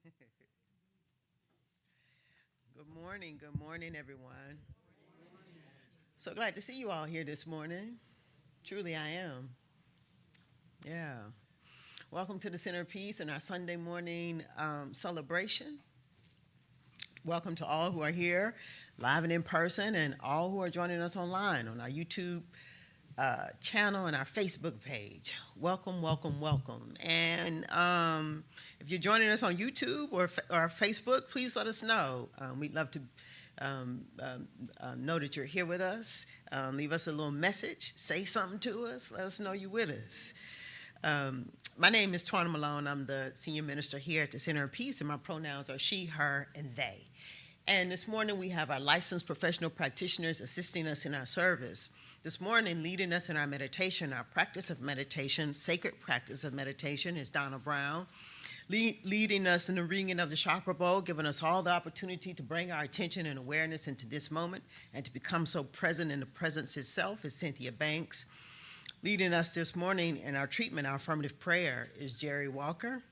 Good morning, everyone. So glad to see you all here this morning. Truly, I am. Yeah. Welcome to the Centerpiece and our Sunday morning celebration. Welcome to all who are here, live and in person, and all who are joining us online on our YouTube channel and our Facebook page. Welcome, welcome, welcome. And if you're joining us on YouTube or Facebook, please let us know. We'd love to know that you're here with us. Leave us a little message. Say something to us. Let us know you're with us. My name is Twana Malone. I'm the senior minister here at the Center of Peace, and my pronouns are she, her, and they. And this morning we have our licensed professional practitioners assisting us in our service. This morning, leading us in our meditation, our practice of meditation, sacred practice of meditation, is Donna Brown. Leading us in the ringing of the chakra bowl, giving us all the opportunity to bring our attention and awareness into this moment and to become so present in the presence itself, is Cynthia Banks. Leading us this morning in our treatment, our affirmative prayer, is Jerry Walker.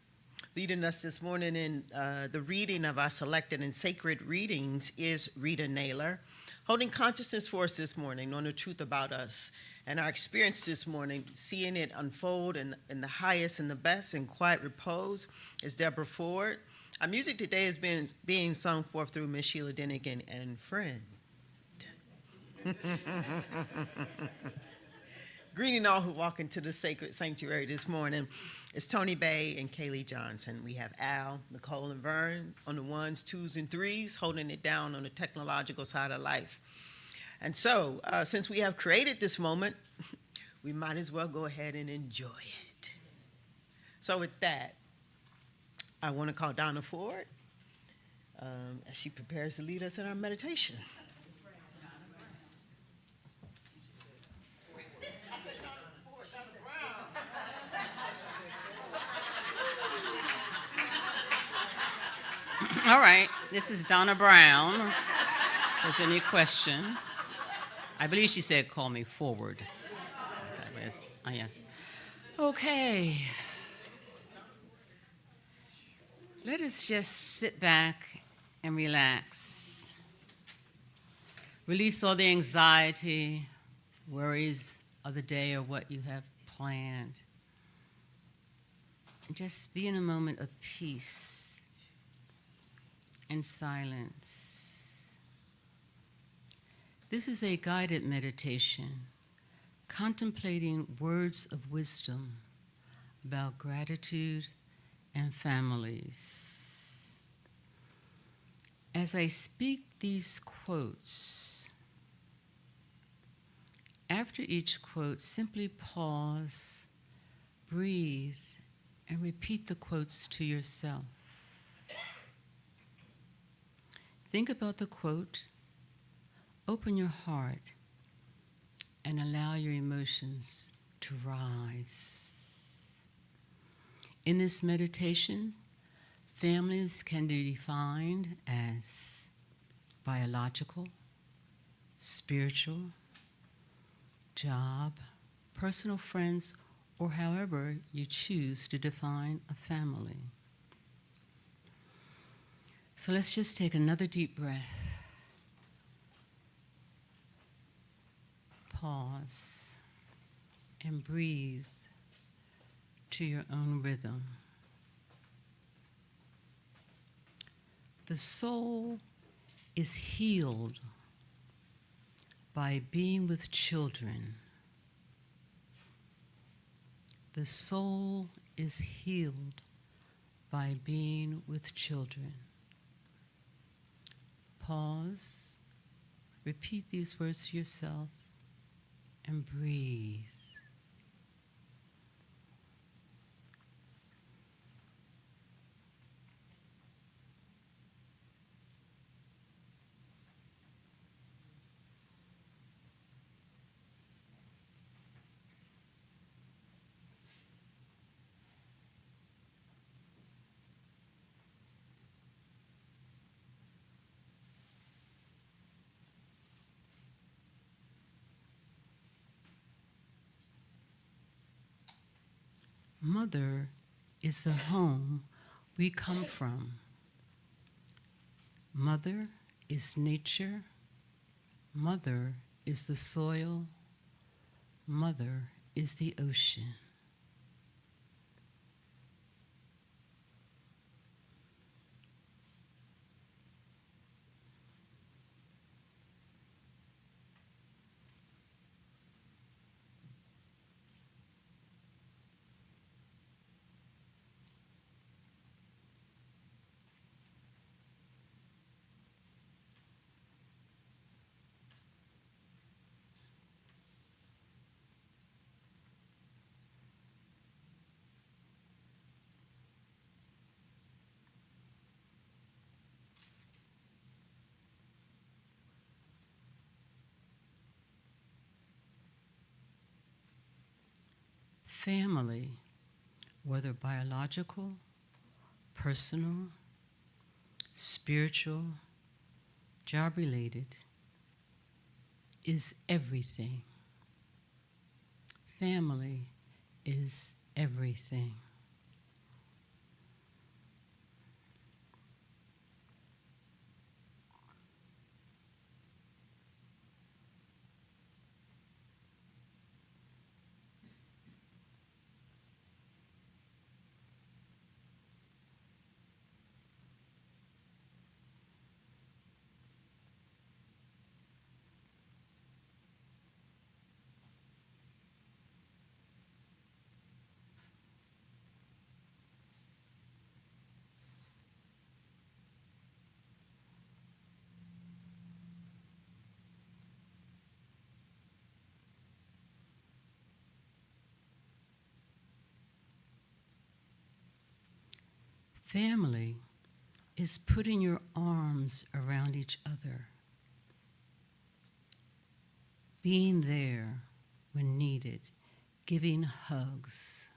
Leading us this morning in the reading of our selected and sacred readings is Rita Naylor. Holding consciousness for us this morning, knowing the truth about us and our experience this morning, seeing it unfold in the highest and the best in quiet repose, is Deborah Ford. Our music today is being sung forth through Miss Sheila Denigan and Friend. Greeting all who walk into the sacred sanctuary this morning is Tony Bay and Kaylee Johnson. We have Al, Nicole, and Vern on the ones, twos, and threes, holding it down on the technological side of life. And so, since we have created this moment, we might as well go ahead and enjoy it. So with that, I want to call Donna Ford as she prepares to lead us in our meditation. All right, this is Donna Brown. There's any question? I believe she said, call me forward. Okay, yes. Okay. Let us just sit back and relax. Release all the anxiety, worries of the day or what you have planned. And just be in a moment of peace and silence. This is a guided meditation, contemplating words of wisdom about gratitude and families. As I speak these quotes, after each quote, simply pause, breathe, and repeat the quotes to yourself. Think about the quote, open your heart, and allow your emotions to rise. In this meditation, families can be defined as biological, spiritual, job, personal friends, or however you choose to define a family. So let's just take another deep breath. Pause and breathe to your own rhythm. The soul is healed by being with children. The soul is healed by being with children. Pause, repeat these words to yourself, and breathe. Mother is the home we come from. Mother is nature. Mother is the soil. Mother is the ocean. Family, whether biological, personal, spiritual, job-related, is everything. Family is everything. Family is putting your arms around each other, being there when needed, giving hugs.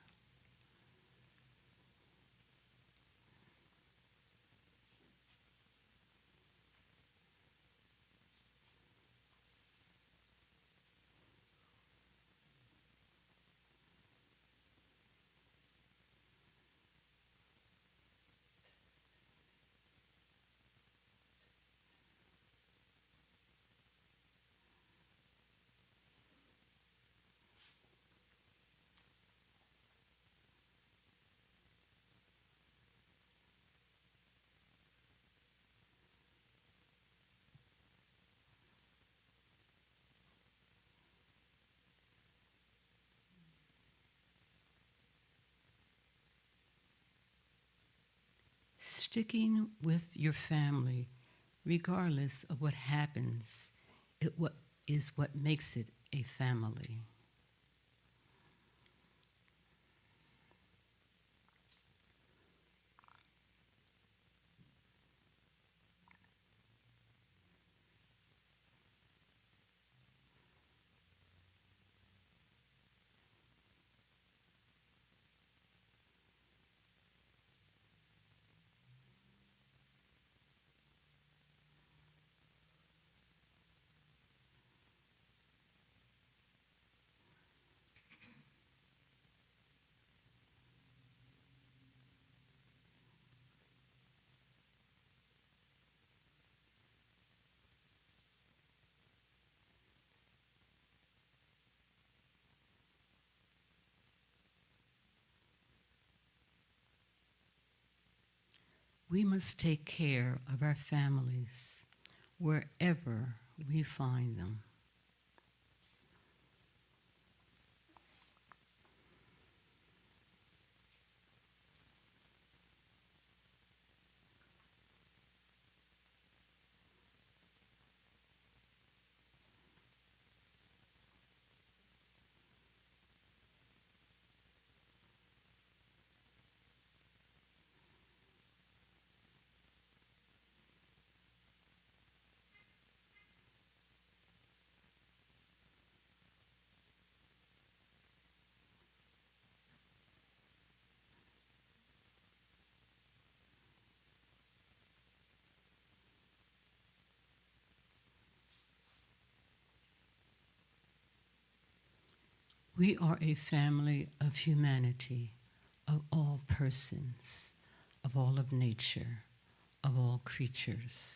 Sticking with your family, regardless of what happens, is what makes it a family. We must take care of our families wherever we find them. We are a family of humanity, of all persons, of all of nature, of all creatures.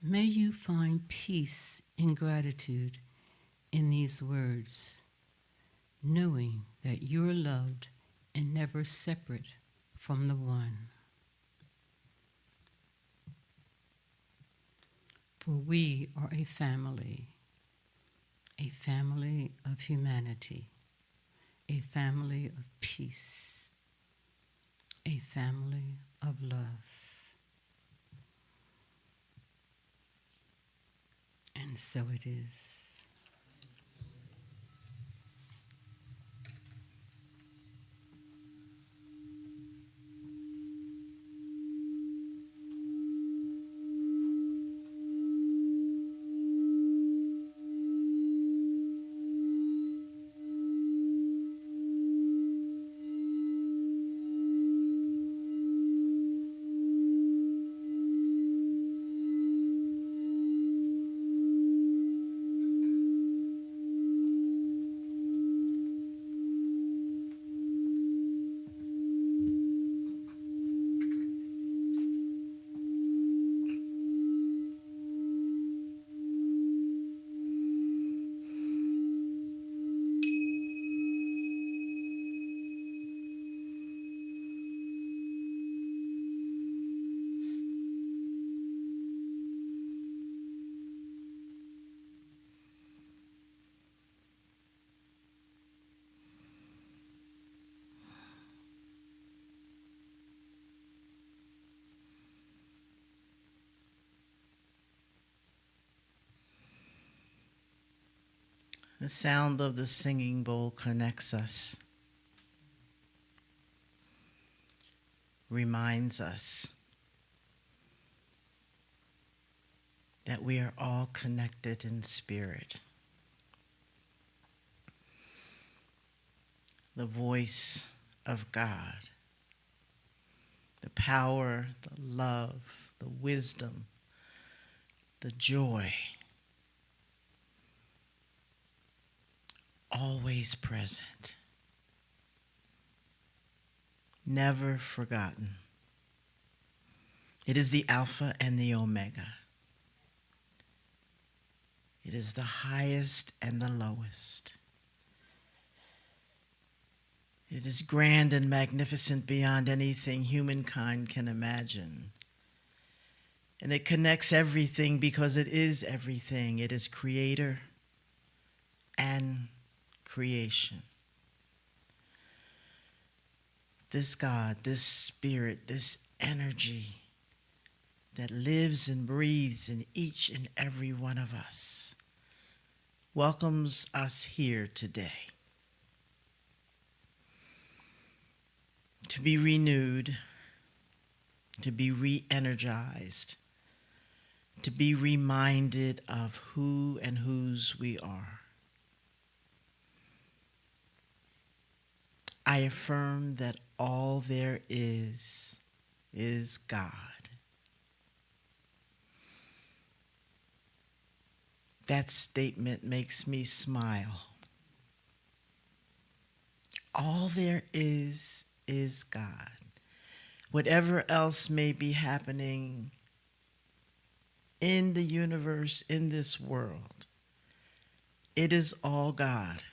May you find peace and gratitude in these words, knowing that you're loved and never separate from the One. For we are a family of humanity, a family of peace, a family of love. And so it is. The sound of the singing bowl connects us, reminds us that we are all connected in spirit. The voice of God, the power, the love, the wisdom, the joy, always present, never forgotten. It is the Alpha and the Omega. It is the highest and the lowest. It is grand and magnificent beyond anything humankind can imagine. And it connects everything because it is everything. It is creator and creation. This God, this spirit, this energy that lives and breathes in each and every one of us welcomes us here today to be renewed, to be re-energized, to be reminded of who and whose we are. I affirm that all there is God. That statement makes me smile. All there is God. Whatever else may be happening in the universe, in this world, it is all God.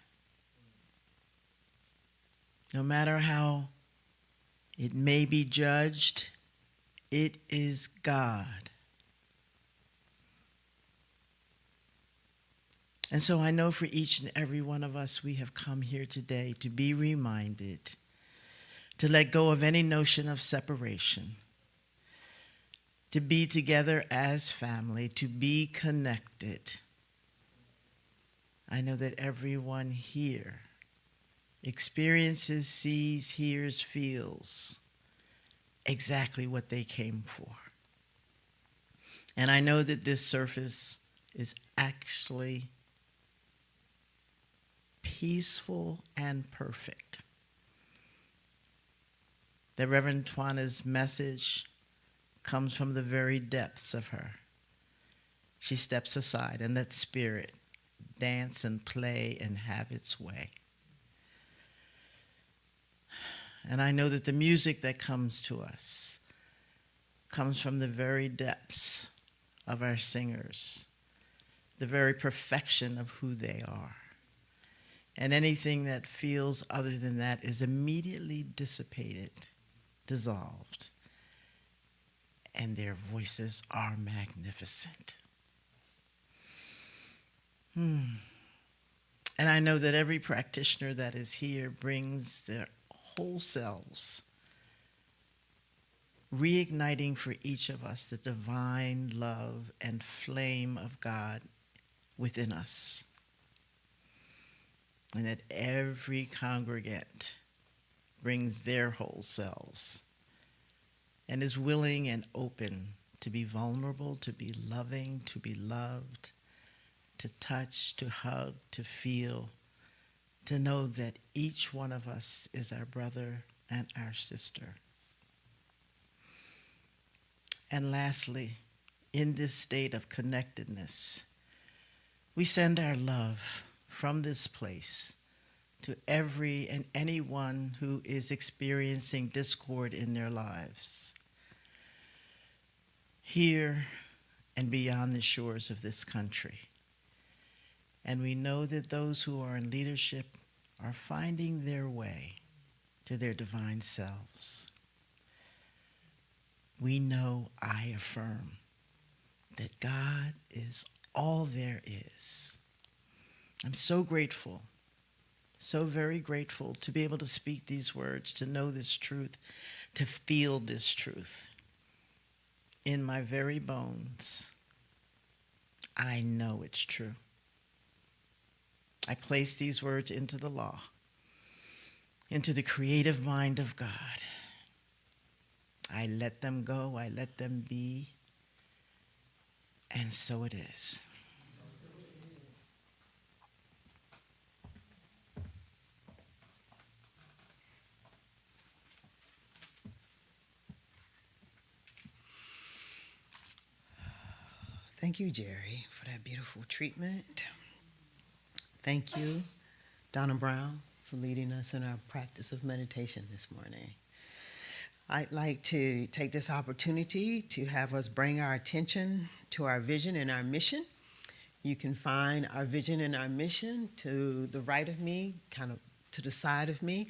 No matter how it may be judged, it is God. And so I know for each and every one of us, we have come here today to be reminded to let go of any notion of separation, to be together as family, to be connected. I know that everyone here experiences, sees, hears, feels exactly what they came for. And I know that this service is actually peaceful and perfect. That Reverend Twana's message comes from the very depths of her. She steps aside and lets spirit dance and play and have its way. And I know that the music that comes to us comes from the very depths of our singers, the very perfection of who they are. And anything that feels other than that is immediately dissipated, dissolved. And their voices are magnificent. And I know that every practitioner that is here brings their whole selves, reigniting for each of us the divine love and flame of God within us. And that every congregant brings their whole selves and is willing and open to be vulnerable, to be loving, to be loved, to touch, to hug, to feel, to know that each one of us is our brother and our sister. And lastly, in this state of connectedness, we send our love from this place to every and anyone who is experiencing discord in their lives, here and beyond the shores of this country. And we know that those who are in leadership are finding their way to their divine selves. We know, I affirm, that God is all there is. I'm so grateful, so very grateful to be able to speak these words, to know this truth, to feel this truth. In my very bones, I know it's true. I place these words into the law, into the creative mind of God. I let them go, I let them be, and so it is. Thank you, Jerry, for that beautiful treatment. Thank you, Donna Brown, for leading us in our practice of meditation this morning. I'd like to take this opportunity to have us bring our attention to our vision and our mission. You can find our vision and our mission to the right of me, kind of to the side of me.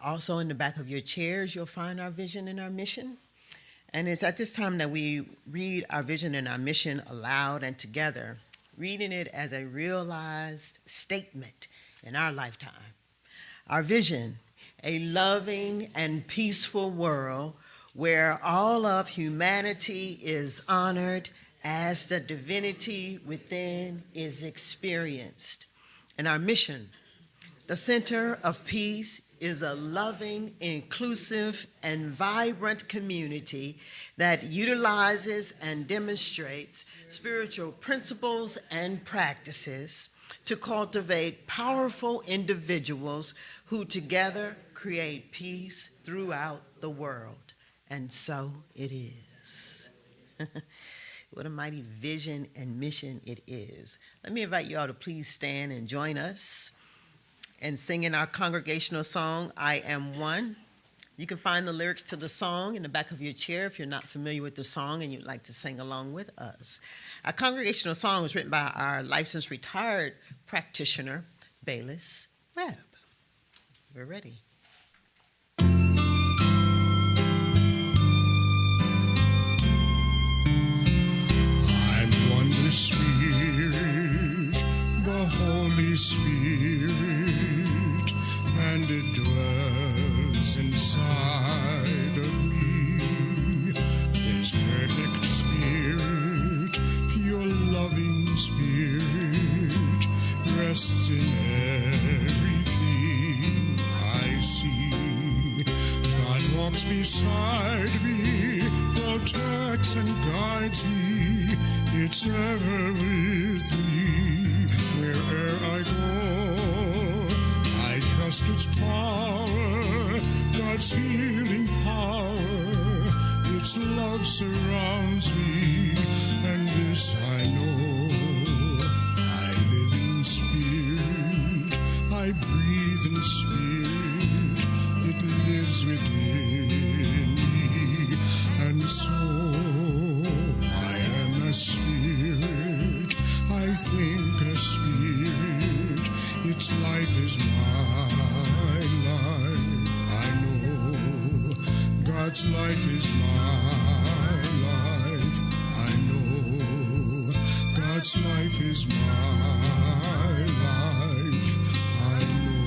Also in the back of your chairs, you'll find our vision and our mission. And it's at this time that we read our vision and our mission aloud and together, reading it as a realized statement in our lifetime. Our vision, a loving and peaceful world where all of humanity is honored as the divinity within is experienced. And our mission, the center of peace, is a loving, inclusive, and vibrant community that utilizes and demonstrates spiritual principles and practices to cultivate powerful individuals who together create peace throughout the world. And so it is. What a mighty vision and mission it is. Let me invite you all to please stand and join us in singing our congregational song, I Am One. You can find the lyrics to the song in the back of your chair if you're not familiar with the song and you'd like to sing along with us. Our congregational song was written by our licensed retired practitioner, Bayless Webb. We're ready. I'm one with Spirit, the Holy Spirit, and it dwells inside of me. This perfect walks beside me, protects and guides me. It's ever with me where'er I go. I trust its power, God's healing power. Its love surrounds me, and this I know. I live in spirit, I breathe in spirit. It lives within me, and so I am a spirit, I think a spirit. Its life is my life, I know. God's life is my life, I know. God's life is my life, I know.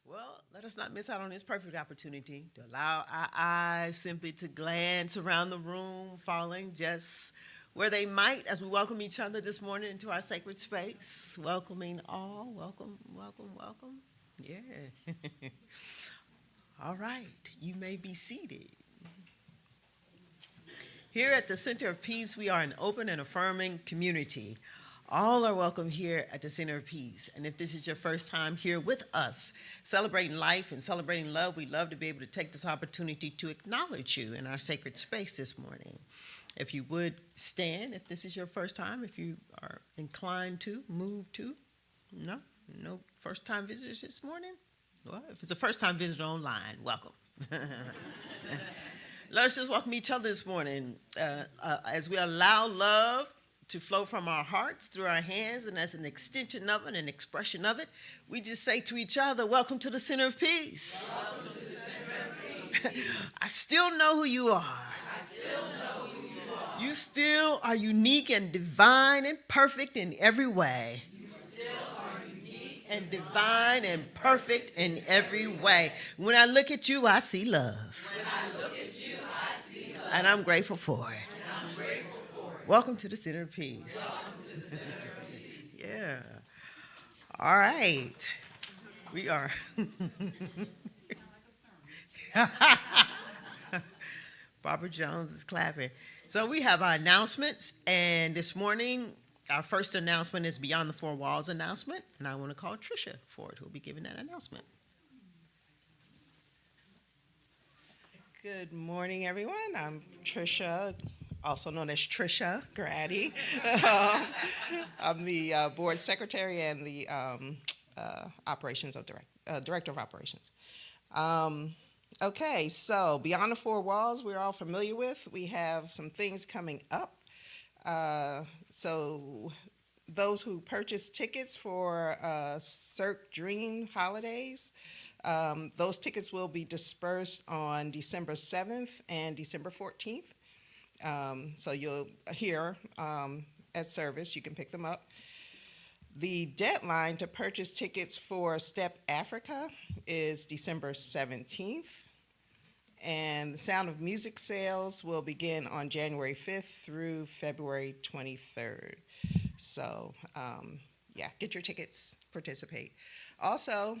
Well, let us not miss out on this perfect opportunity to allow our eyes simply to glance around the room, falling just where they might as we welcome each other this morning into our sacred space. Welcoming all. Welcome, welcome, welcome. Yeah. All right. You may be seated. Here at the Center of Peace, we are an open and affirming community. All are welcome here at the Center of Peace. And if this is your first time here with us, celebrating life and celebrating love, we'd love to be able to take this opportunity to acknowledge you in our sacred space this morning. If you would stand, if this is your first time, if you are inclined to, move to. No first-time visitors this morning? Well, if it's a first-time visitor online, welcome. Let us just welcome each other this morning as we allow love to flow from our hearts through our hands, and as an extension of it, an expression of it, we just say to each other, welcome to the Center of Peace. Welcome to the Center of Peace. I still know who you are. I still know who you are. You still are unique and divine and perfect in every way. You still are unique and divine and perfect in every way. When I look at you, I see love. When I look at you, I see love. And I'm grateful for it. Welcome to the Center of Peace. Yeah. All right. We are. Barbara Jones is clapping. So we have our announcements, and this morning, our first announcement is Beyond the Four Walls announcement, and I want to call Tricia Ford, who will be giving that announcement. Good morning, everyone. I'm Tricia, also known as Trisha Grady. I'm the board secretary and the director of operations. Okay, so Beyond the Four Walls, we're all familiar with. We have some things coming up. So those who purchase tickets for Cirque Dream holidays, those tickets will be dispersed on December 7th and December 14th. So you'll hear at service, you can pick them up. The deadline to purchase tickets for Step Africa is December 17th. And the Sound of Music sales will begin on January 5th through February 23rd. So, get your tickets, participate. Also,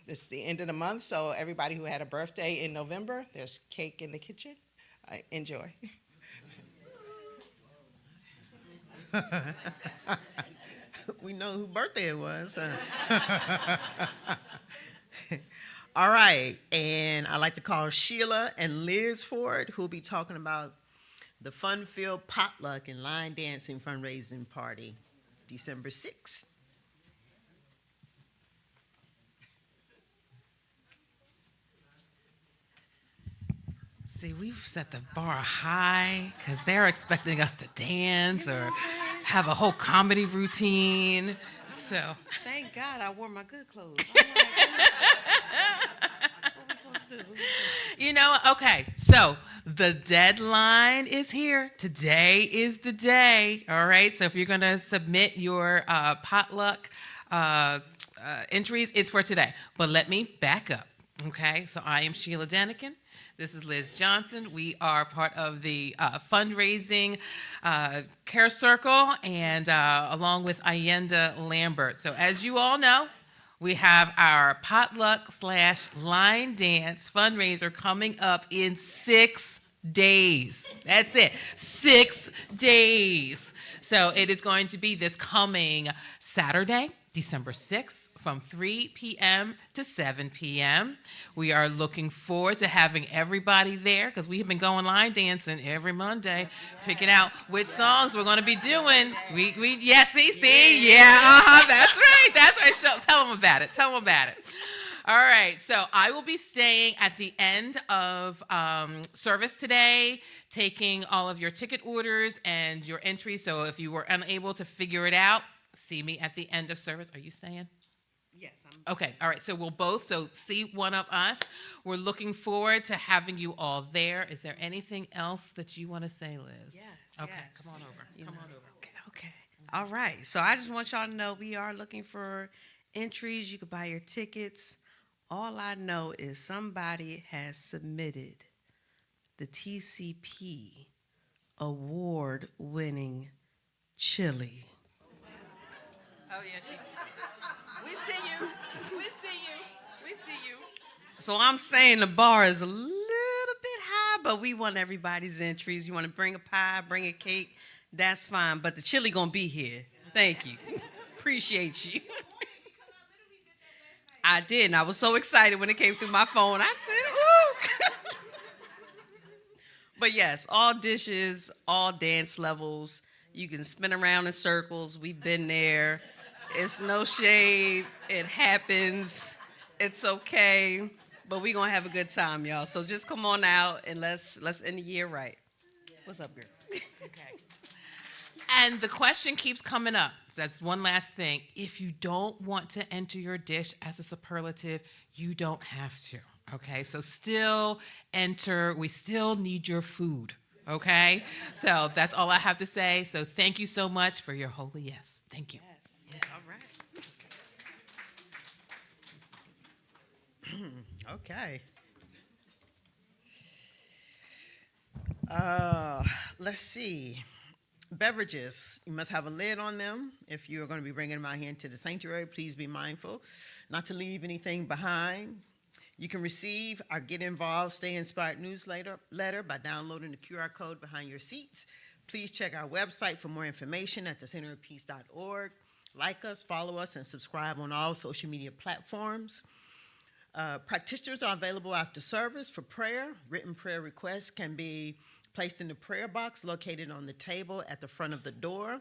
it's the end of the month, so everybody who had a birthday in November, there's cake in the kitchen. Enjoy. We know whose birthday it was. All right, and I'd like to call Sheila and Liz Ford, who will be talking about the fun-filled potluck and line dancing fundraising party, December 6th. See, we've set the bar high because they're expecting us to dance or have a whole comedy routine. So, Thank God I wore my good clothes. I'm like, what we supposed to do? okay, so the deadline is here. Today is the day, all right? So if you're going to submit your potluck entries, it's for today. But let me back up. Okay, so I am Sheila Danikin. This is Liz Johnson. We are part of the fundraising care circle, and along with Ayenda Lambert. So as you all know, we have our potluck/line dance fundraiser coming up in 6 days. That's it, 6 days. So it is going to be this coming Saturday, December 6th, from 3 p.m. to 7 p.m. We are looking forward to having everybody there because we have been going line dancing every Monday, picking out which songs we're going to be doing. Yes, see, that's right. Tell them about it. All right, so I will be staying at the end of service today, taking all of your ticket orders and your entries. So if you were unable to figure it out, see me at the end of service. Are you saying? Yes, I'm. Okay, all right, so we'll both, see one of us. We're looking forward to having you all there. Is there anything else that you want to say, Liz? Yes. Okay, yes. come on over. Okay. All right. So I just want y'all to know we are looking for entries. You can buy your tickets. All I know is somebody has submitted the TCP award-winning chili. Oh, yeah, she. We see you. So I'm saying the bar is a little bit high, but we want everybody's entries. You want to bring a pie, bring a cake, that's fine. But the chili gonna be here. Thank you. Appreciate you. I did, and I was so excited when it came through my phone. I said, ooh. But yes, all dishes, all dance levels. You can spin around in circles. We've been there. It's no shade. It happens. It's okay. But we're going to have a good time, y'all. So just come on out and let's end the year right. What's up, girl? Okay. And the question keeps coming up. So that's one last thing. If you don't want to enter your dish as a superlative, you don't have to. Okay, so still enter. We still need your food. Okay, so that's all I have to say. So thank you so much for your holy yes. Thank you. Yes. All right. Okay. Let's see. Beverages, you must have a lid on them. If you're going to be bringing them out here into the sanctuary, please be mindful not to leave anything behind. You can receive our Get Involved, Stay Inspired newsletter by downloading the QR code behind your seats. Please check our website for more information at thecenterofpeace.org. Like us, follow us, and subscribe on all social media platforms. Practitioners are available after service for prayer. Written prayer requests can be placed in the prayer box located on the table at the front of the door.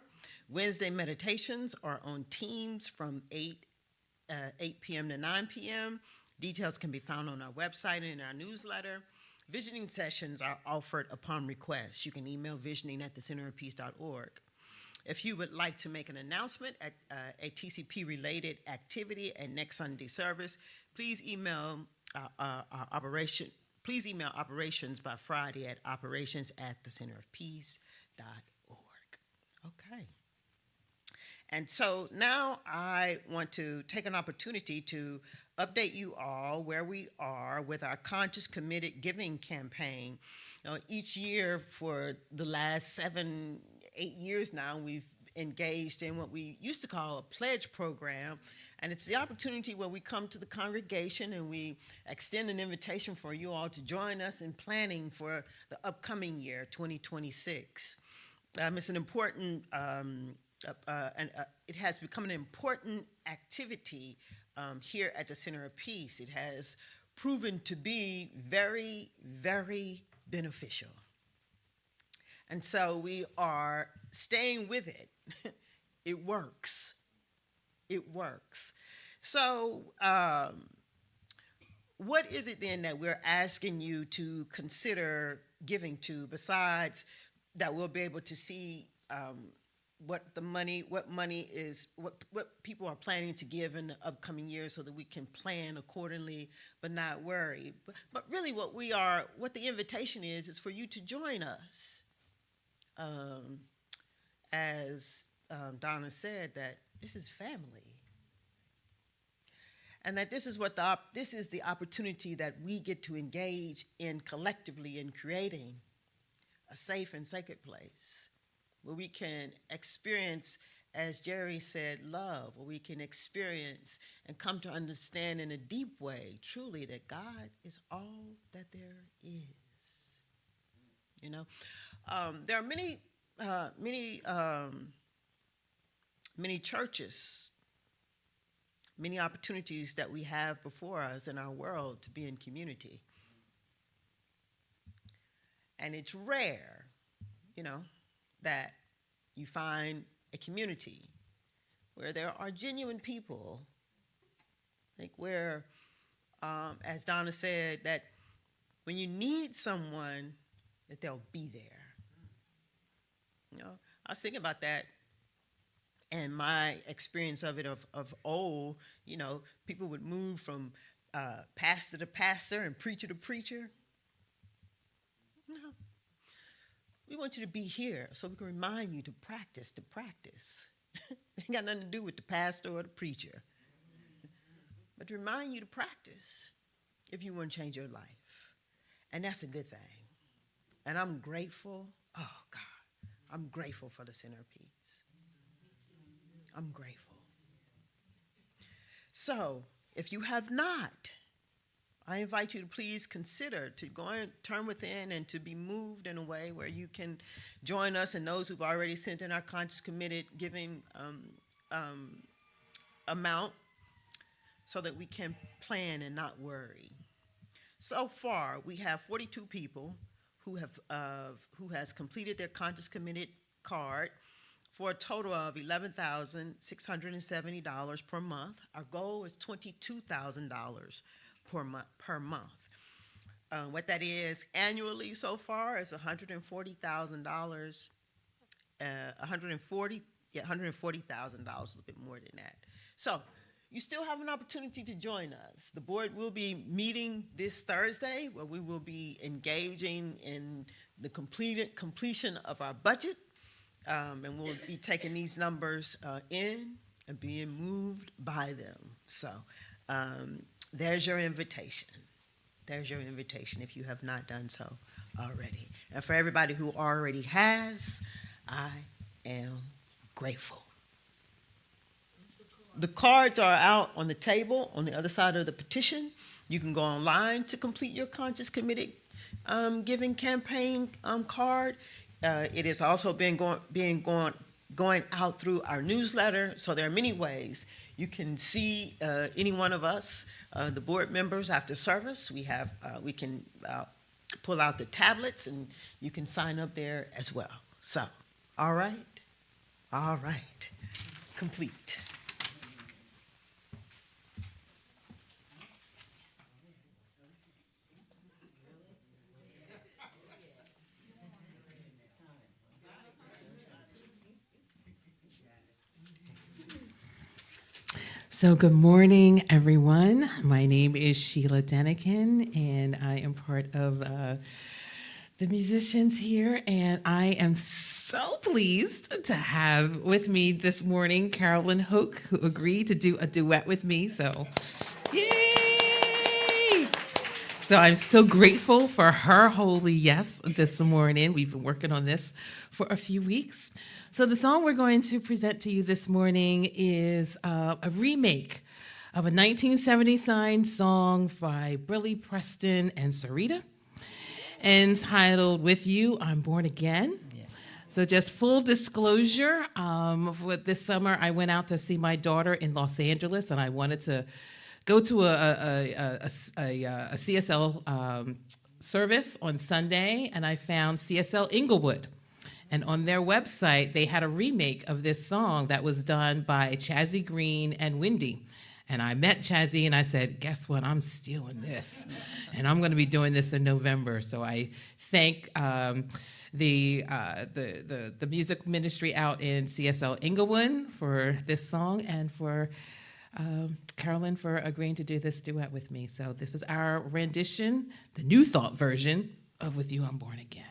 Wednesday meditations are on Teams from 8 p.m. to 9 p.m. Details can be found on our website and in our newsletter. Visioning sessions are offered upon request. You can email visioning@thecenterofpeace.org. If you would like to make an announcement at a TCP-related activity at next Sunday service, please email operations by Friday at operations@thecenterofpeace.org. Okay. And so now I want to take an opportunity to update you all where we are with our Conscious Committed Giving campaign. Each year for the last 7-8 years now, we've engaged in what we used to call a pledge program. And it's the opportunity where we come to the congregation and we extend an invitation for you all to join us in planning for the upcoming year, 2026. It's an important it has become an important activity here at the Center of Peace. It has proven to be very, very beneficial. And so we are staying with it. It works. It works. So what is it then that we're asking you to consider giving to, besides that we'll be able to see what people are planning to give in the upcoming years so that we can plan accordingly but not worry. But really what the invitation is for you to join us. As Donna said, that this is family. and that this is this is the opportunity that we get to engage in collectively in creating a safe and sacred place where we can experience, as Jerry said, love, where we can experience and come to understand in a deep way, truly, that God is all that there is. You know, there are many churches, many opportunities that we have before us in our world to be in community. And it's rare, you know, that you find a community where there are genuine people, like where, as Donna said, that when you need someone, that they'll be there. You know, I was thinking about that and my experience of it of old. You know, people would move from pastor to pastor and preacher to preacher. No, we want you to be here so we can remind you to practice, to practice. It ain't got nothing to do with the pastor or the preacher, but to remind you to practice if you want to change your life. And that's a good thing. And I'm grateful. Oh, God, I'm grateful for the centerpiece. I'm grateful. So, if you have not, I invite you to please consider to go and turn within and to be moved in a way where you can join us and those who've already sent in our conscious committed giving amount so that we can plan and not worry. So far, we have 42 people who has completed their conscious committed card for a total of $11,670 per month. Our goal is $22,000 per month. What that is annually so far is $140,000. $140,000, a little bit more than that. So you still have an opportunity to join us. The board will be meeting this Thursday, where we will be engaging in the completion of our budget, and we'll be taking these numbers in and being moved by them. So there's your invitation. There's your invitation if you have not done so already. And for everybody who already has, I am grateful. The cards are out on the table on the other side of the petition. You can go online to complete your conscious committed giving campaign card. It is also going out through our newsletter. So there are many ways you can see any one of us, the board members after service. We can pull out the tablets and you can sign up there as well. So, all right, complete. So good morning, everyone. My name is Sheila Denikin, and I am part of the musicians here, and I am so pleased to have with me this morning Carolyn Hoke, who agreed to do a duet with me, so yay! So I'm so grateful for her holy yes this morning. We've been working on this for a few weeks. So the song we're going to present to you this morning is a remake of a 1979 song by Briley Preston and Sarita, entitled "With You, I'm Born Again." Yeah. So just full disclosure, for this summer I went out to see my daughter in Los Angeles, and I wanted to go to a CSL service on Sunday, and I found CSL Inglewood. And on their website, they had a remake of this song that was done by Chazzy Green and Wendy. And I met Chazzy and I said, guess what? I'm stealing this. And I'm going to be doing this in November. So I thank the music ministry out in CSL Inglewood for this song, and for Carolyn for agreeing to do this duet with me. So this is our rendition, the New Thought version of "With You, I'm Born Again."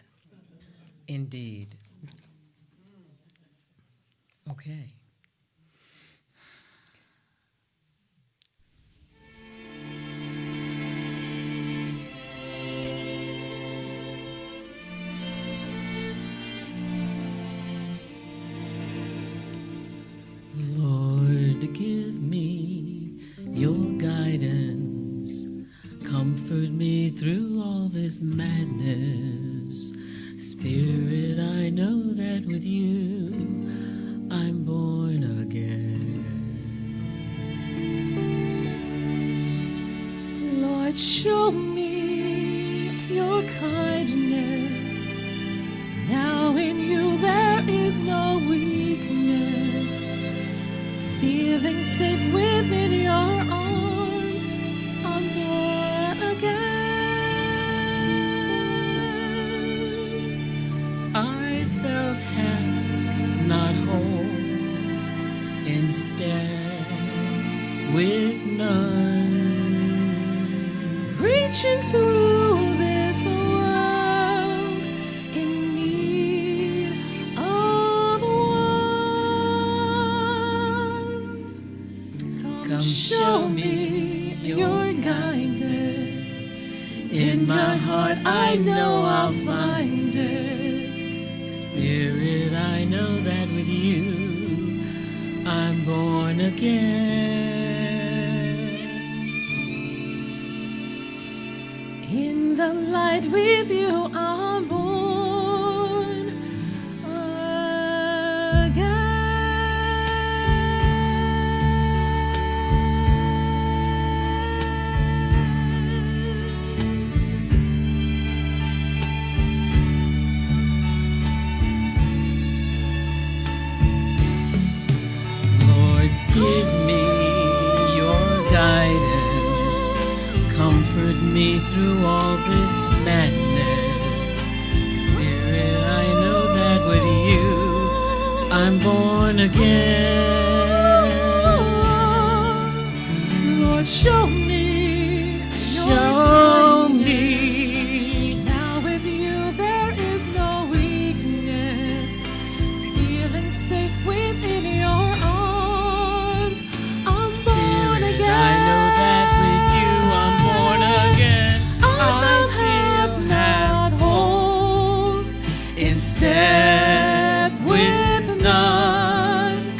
Indeed. Okay. this madness. Spirit, I know that with you I'm born again. Lord, show me your kindness. Now in you there is no weakness. Feeling safe within your arms, I'm born again. I felt half, not whole, instead with none. Reaching through this world in need of one. Come show me your guidance. In my heart I know I'll find it. Spirit, I know that with you I'm born again. In the light with you I'm born again. Lord, give me your guidance. Comfort me through all this madness. Spirit, I know that with you I'm born again. Lord, show me. Show me. Now with you there is no weakness. Feeling safe within your arms, I'm born again. I know that with you I'm born again. I feel half whole, in step with none,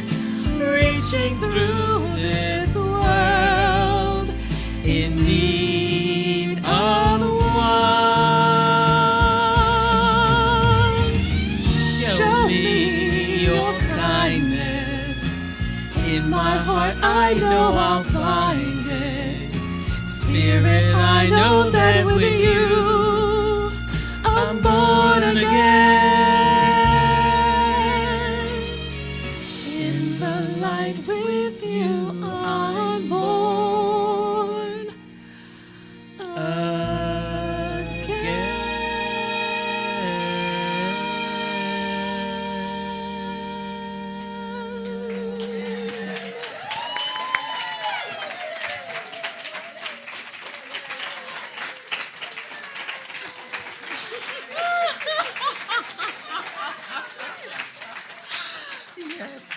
reaching through this world in need of one. Show me your kindness. In my heart I know I'll find it. Spirit, I know that with you I'm born again. In the light with you I'm born again. Yes.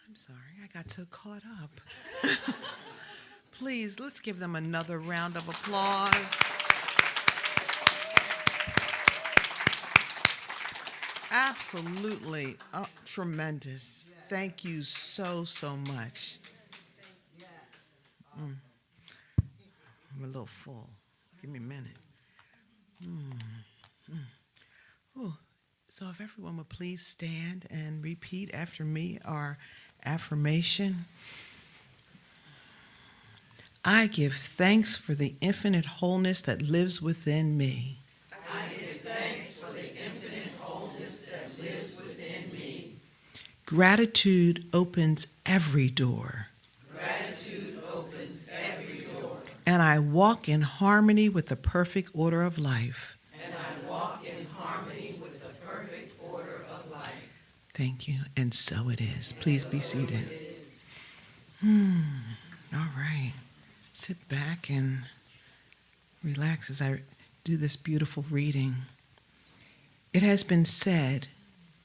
I'm sorry, I got so caught up. Please, let's give them another round of applause. Absolutely tremendous. Thank you so, so much. I'm a little full. Give me a minute. Ooh. So if everyone would please stand and repeat after me our affirmation. I give thanks for the infinite wholeness that lives within me. I give thanks for the infinite wholeness that lives within me. Gratitude opens every door. Gratitude opens every door. And I walk in harmony with the perfect order of life. And I walk in harmony with the perfect order of life. Thank you. And so it is. Please be seated. All right. Sit back and relax as I do this beautiful reading. It has been said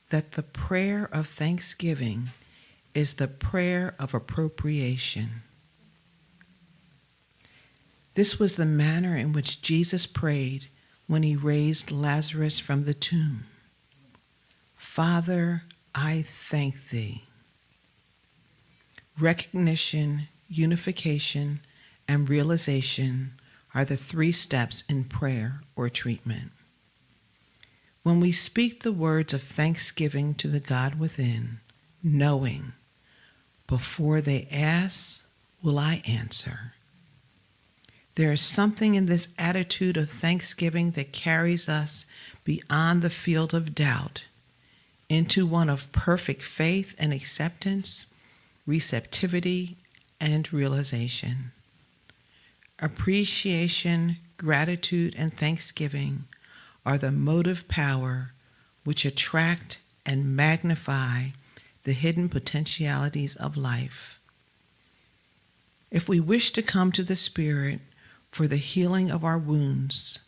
that the prayer of thanksgiving is the prayer of appropriation. This was the manner in which Jesus prayed when he raised Lazarus from the tomb. Father, I thank thee. Recognition, unification, and realization are the 3 steps in prayer or treatment. When we speak the words of thanksgiving to the God within, knowing, before they ask, will I answer? There is something in this attitude of thanksgiving that carries us beyond the field of doubt into one of perfect faith and acceptance, receptivity, and realization. Appreciation, gratitude, and thanksgiving are the motive power which attract and magnify the hidden potentialities of life. If we wish to come to the Spirit for the healing of our wounds,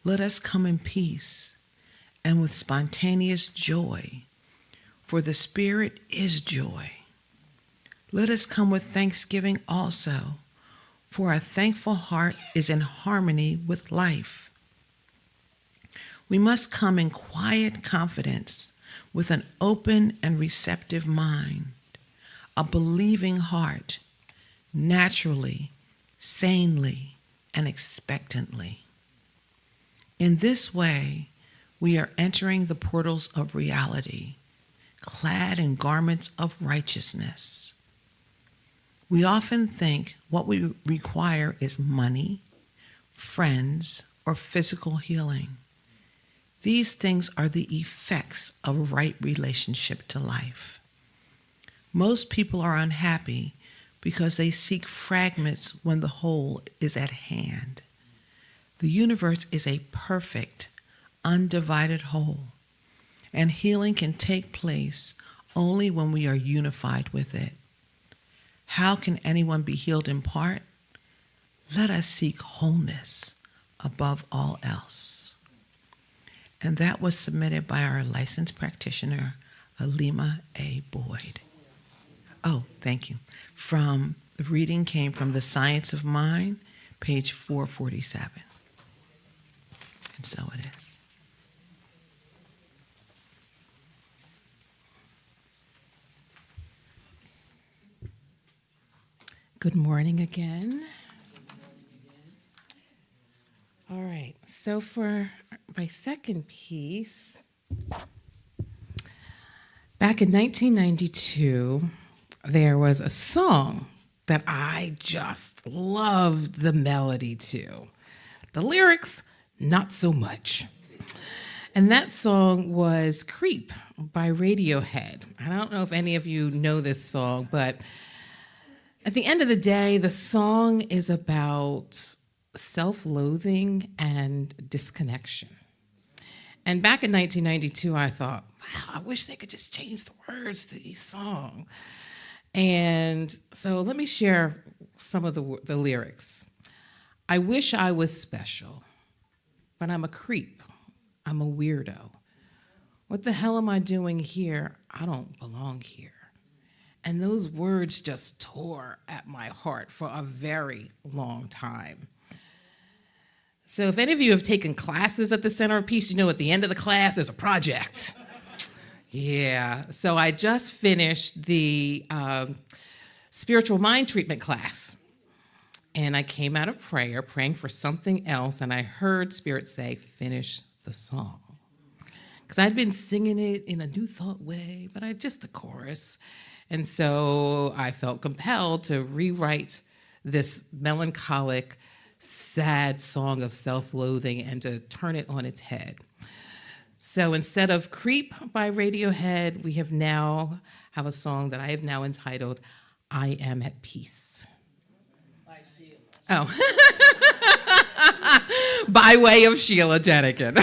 let us come in peace and with spontaneous joy, for the Spirit is joy. Let us come with thanksgiving also, for a thankful heart is in harmony with life. We must come in quiet confidence with an open and receptive mind, a believing heart, naturally, sanely, and expectantly. In this way, we are entering the portals of reality, clad in garments of righteousness. We often think what we require is money, friends, or physical healing. These things are the effects of right relationship to life. Most people are unhappy because they seek fragments when the whole is at hand. The universe is a perfect, undivided whole, and healing can take place only when we are unified with it. How can anyone be healed in part? Let us seek wholeness above all else. And that was submitted by our licensed practitioner, Alima A. Boyd. Oh, thank you. The reading came from The Science of Mind, page 447. And so it is. Good morning again. All right, so for my second piece, back in 1992, there was a song that I just loved the melody to. The lyrics, not so much. And that song was Creep by Radiohead. I don't know if any of you know this song, but at the end of the day, the song is about self-loathing and disconnection. And back in 1992, I thought, wow, I wish they could just change the words to these songs. And so let me share some of the lyrics. I wish I was special, but I'm a creep. I'm a weirdo. What the hell am I doing here? I don't belong here. And those words just tore at my heart for a very long time. So if any of you have taken classes at the Center of Peace, you know at the end of the class there's a project. Yeah, so I just finished the spiritual mind treatment class. And I came out of prayer, praying for something else, and I heard Spirit say, finish the song. Because I'd been singing it in a New Thought way, but just the chorus. And so I felt compelled to rewrite this melancholic, sad song of self-loathing and to turn it on its head. So instead of Creep by Radiohead, we have a song that I have now entitled, I Am at Peace. By Sheila. Oh. By way of Sheila Denikin.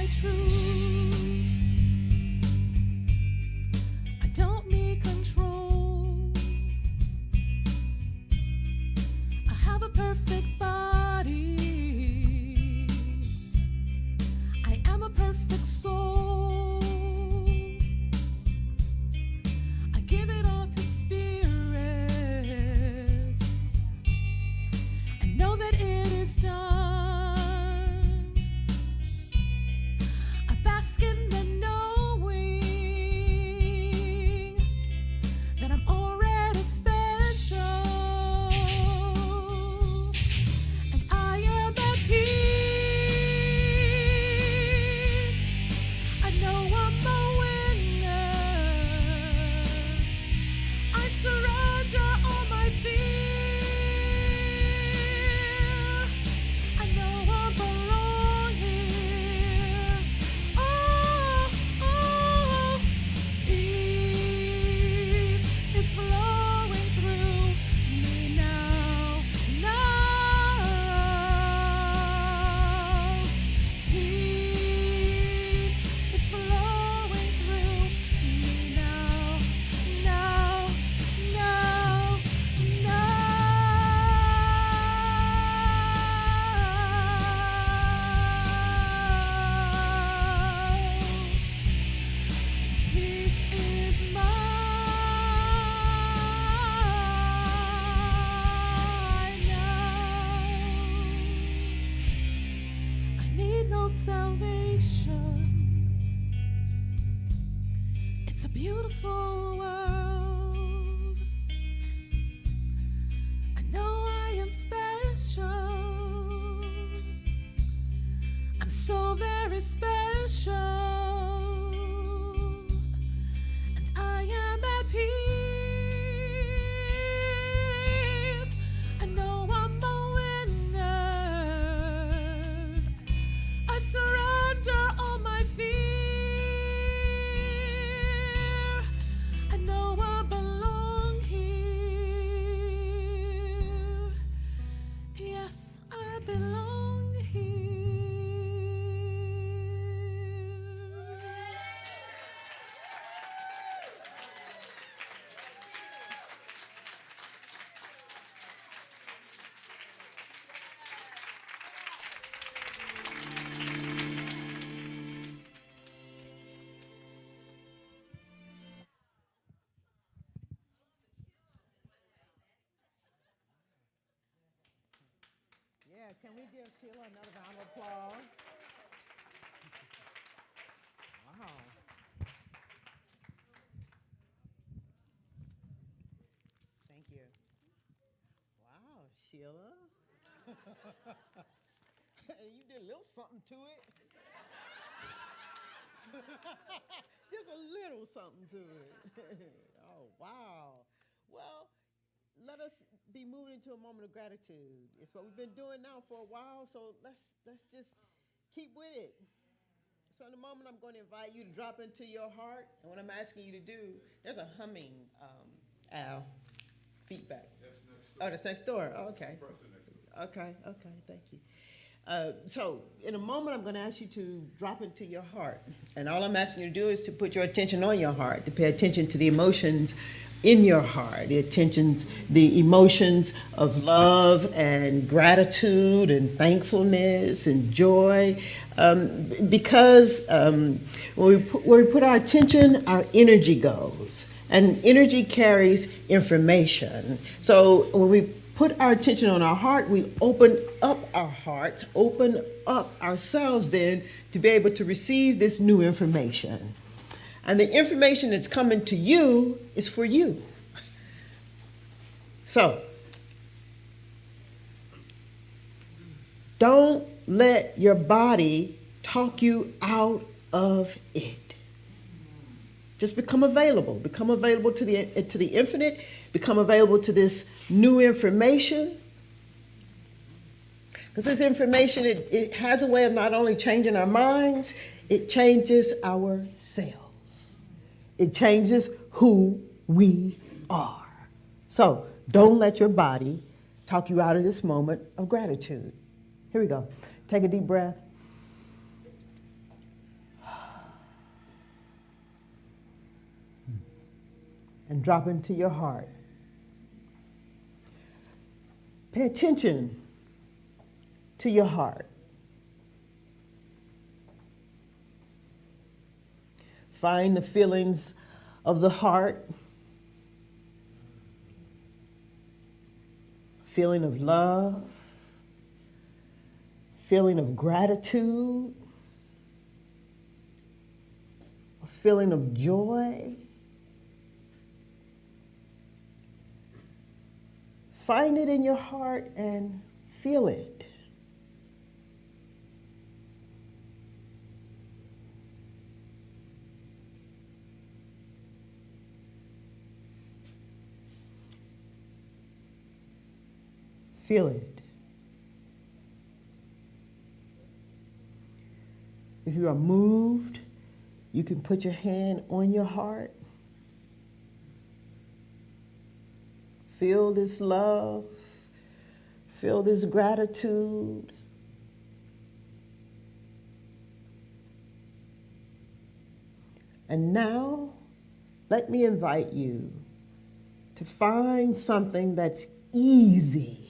my truth. I don't need control. I have a perfect body. I am a perfect soul. I give it all to Spirit and know that it is done. I bask in the knowing that I'm already special, and I am at peace. I know I'm a winner. I surrender all my fear. I know I belong here. Oh, oh, peace is flowing through me now, now. Peace is flowing through me now, now, now, now. Peace is mine now. I need no salvation. It's a beautiful world. I know I am special. I'm so very special, and I am at peace. I know I'm a winner. I surrender all my fear. I know I belong here. Yes, I belong here. Yeah, can we give Sheila another round of applause? Wow. Thank you. Wow, Sheila. You did a little something to it. Just a little something to it. Oh, wow. Well, let us be moved into a moment of gratitude. It's what we've been doing now for a while, so let's just keep with it. So in a moment, I'm going to invite you to drop into your heart, and what I'm asking you to do, there's a humming, Al, feedback. That's next door. Oh, that's next door. Oh, okay. Okay, thank you. So in a moment, I'm going to ask you to drop into your heart. And all I'm asking you to do is to put your attention on your heart, to pay attention to the emotions in your heart, the emotions of love and gratitude and thankfulness and joy. Because where we put our attention, our energy goes. And energy carries information. So when we put our attention on our heart, we open up our hearts, open up ourselves then to be able to receive this new information. And the information that's coming to you is for you. So, don't let your body talk you out of it. Just become available to the infinite, become available to this new information. Because this information, it has a way of not only changing our minds, it changes ourselves. It changes who we are. So don't let your body talk you out of this moment of gratitude. Here we go. Take a deep breath. and drop into your heart. Pay attention to your heart. Find the feelings of the heart, feeling of love, feeling of gratitude, a feeling of joy. Find it in your heart and feel it. Feel it. If you are moved, you can put your hand on your heart. Feel this love. Feel this gratitude. And now, let me invite you to find something that's easy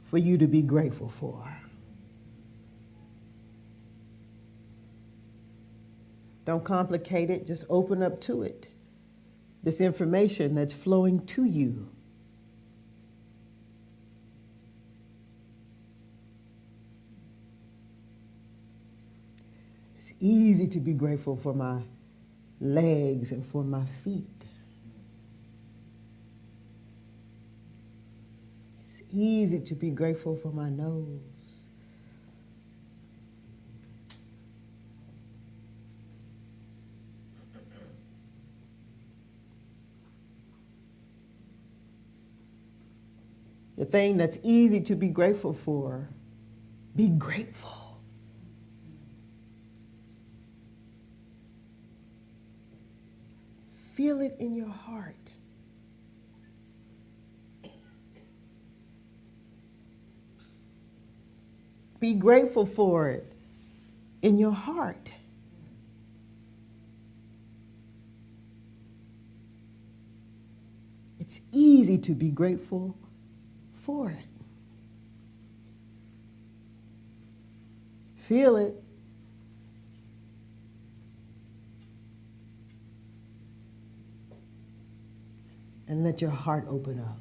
for you to be grateful for. Don't complicate it, just open up to it. This information that's flowing to you. It's easy to be grateful for my legs and for my feet. It's easy to be grateful for my nose. The thing that's easy to be grateful for, be grateful. Feel it in your heart. Be grateful for it in your heart. It's easy to be grateful for it. Feel it. And let your heart open up.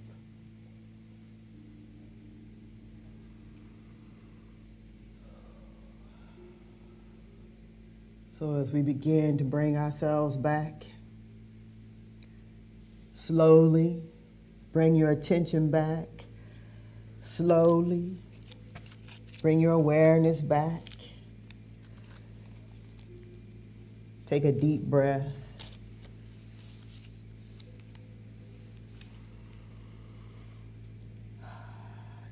So as we begin to bring ourselves back, slowly bring your attention back. Slowly bring your awareness back. Take a deep breath.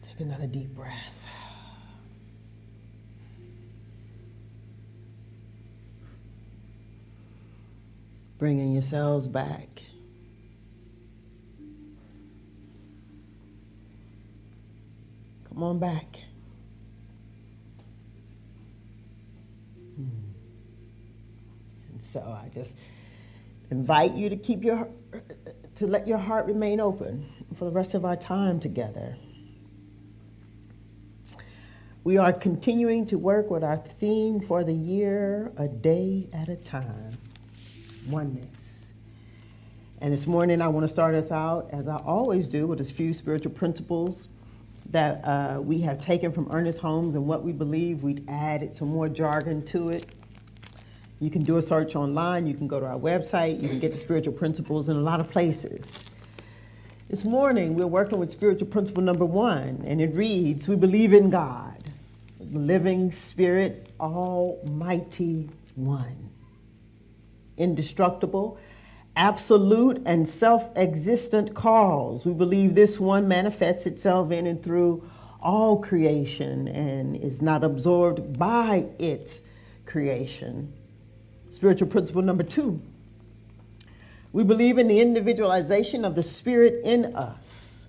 Take another deep breath. Bringing yourselves back. Come on back. And so I just invite you to to let your heart remain open for the rest of our time together. We are continuing to work with our theme for the year, a day at a time, oneness. And this morning I want to start us out, as I always do, with a few spiritual principles that we have taken from Ernest Holmes and what we believe. We've added some more jargon to it. You can do a search online. You can go to our website. You can get the spiritual principles in a lot of places. This morning, we're working with spiritual principle number 1, and it reads, we believe in God, the living spirit, almighty one, indestructible, absolute and self-existent cause. We believe this one manifests itself in and through all creation and is not absorbed by its creation. Spiritual principle number 2. We believe in the individualization of the spirit in us.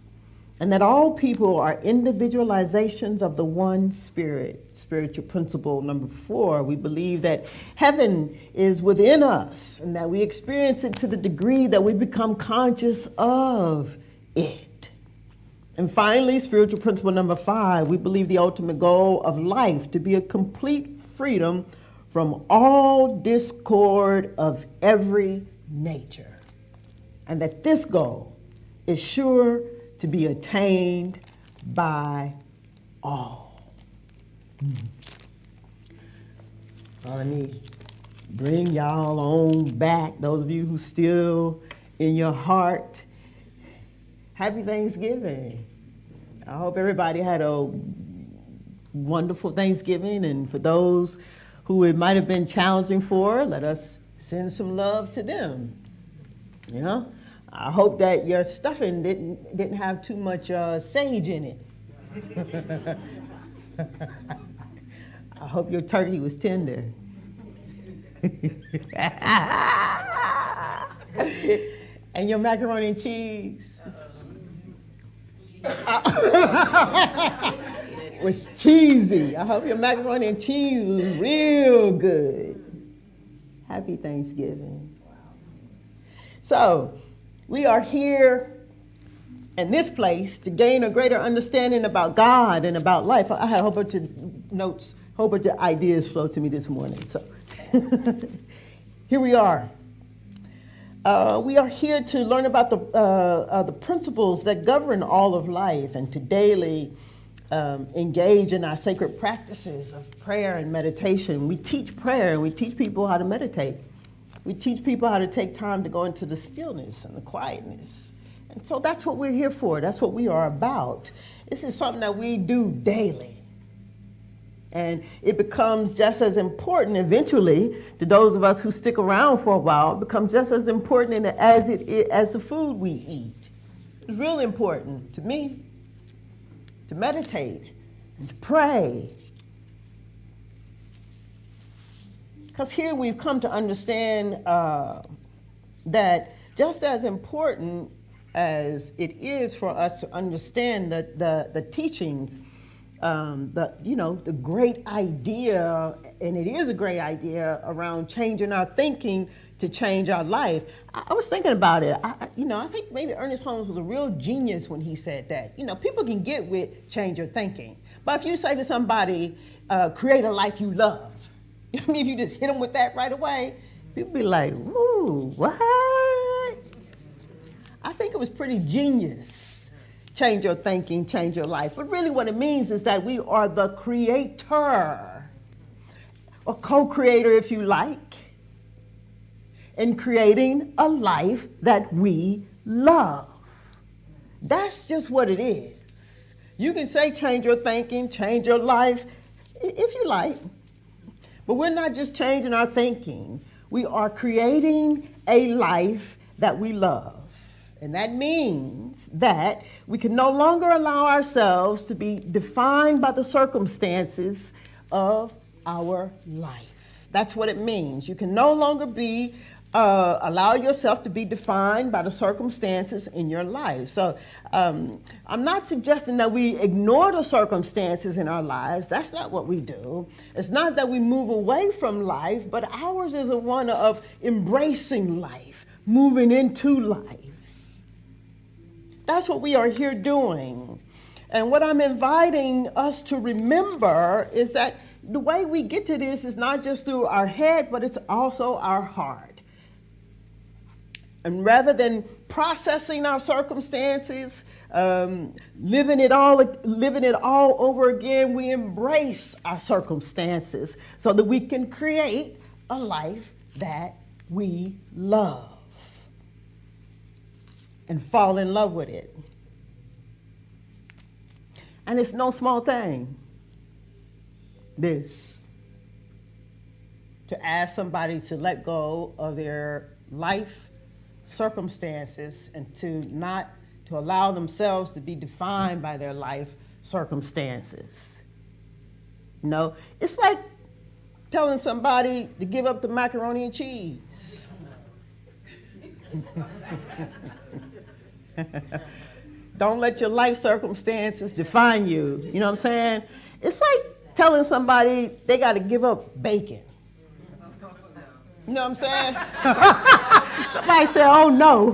and that all people are individualizations of the one spirit. Spiritual principle number 4, we believe that heaven is within us and that we experience it to the degree that we become conscious of it. And finally, spiritual principle number 5, we believe the ultimate goal of life to be a complete freedom from all discord of every nature, and that this goal is sure to be attained by all. Well, let me bring y'all on back, those of you who still in your heart. Happy Thanksgiving. I hope everybody had a wonderful Thanksgiving, and for those who it might have been challenging for, let us send some love to them. You know, I hope that your stuffing didn't have too much sage in it. I hope your turkey was tender. And your macaroni and cheese was cheesy. I hope your macaroni and cheese was real good. Happy Thanksgiving. So, we are here in this place to gain a greater understanding about God and about life. I had a whole bunch of notes, a whole bunch of ideas flow to me this morning. So, here we are. We are here to learn about the principles that govern all of life and to daily engage in our sacred practices of prayer and meditation. We teach prayer and we teach people how to meditate. We teach people how to take time to go into the stillness and the quietness. And so that's what we're here for. That's what we are about. This is something that we do daily. And it becomes just as important eventually to those of us who stick around for a while. It becomes just as important as the food we eat. It's really important to me to meditate and to pray. Because here we've come to understand that just as important as it is for us to understand the teachings, the great idea, and it is a great idea around changing our thinking to change our life. I was thinking about it. I think maybe Ernest Holmes was a real genius when he said that. People can get with change your thinking. But if you say to somebody, create a life you love, if you just hit them with that right away, people be like, ooh, what? I think it was pretty genius. Change your thinking, change your life. But really what it means is that we are the creator, or co-creator if you like, in creating a life that we love. That's just what it is. You can say change your thinking, change your life, if you like. But we're not just changing our thinking. We are creating a life that we love. And that means that we can no longer allow ourselves to be defined by the circumstances of our life. That's what it means. You can no longer allow yourself to be defined by the circumstances in your life. So I'm not suggesting that we ignore the circumstances in our lives. That's not what we do. It's not that we move away from life, but ours is a one of embracing life, moving into life. That's what we are here doing. And what I'm inviting us to remember is that the way we get to this is not just through our head, but it's also our heart. And rather than processing our circumstances, living it all over again, we embrace our circumstances so that we can create a life that we love and fall in love with it. And it's no small thing, this, to ask somebody to let go of their life circumstances and to allow themselves to be defined by their life circumstances. It's like telling somebody to give up the macaroni and cheese. Don't let your life circumstances define you. You know what I'm saying? It's like telling somebody they got to give up bacon. You know what I'm saying? Somebody said, oh no.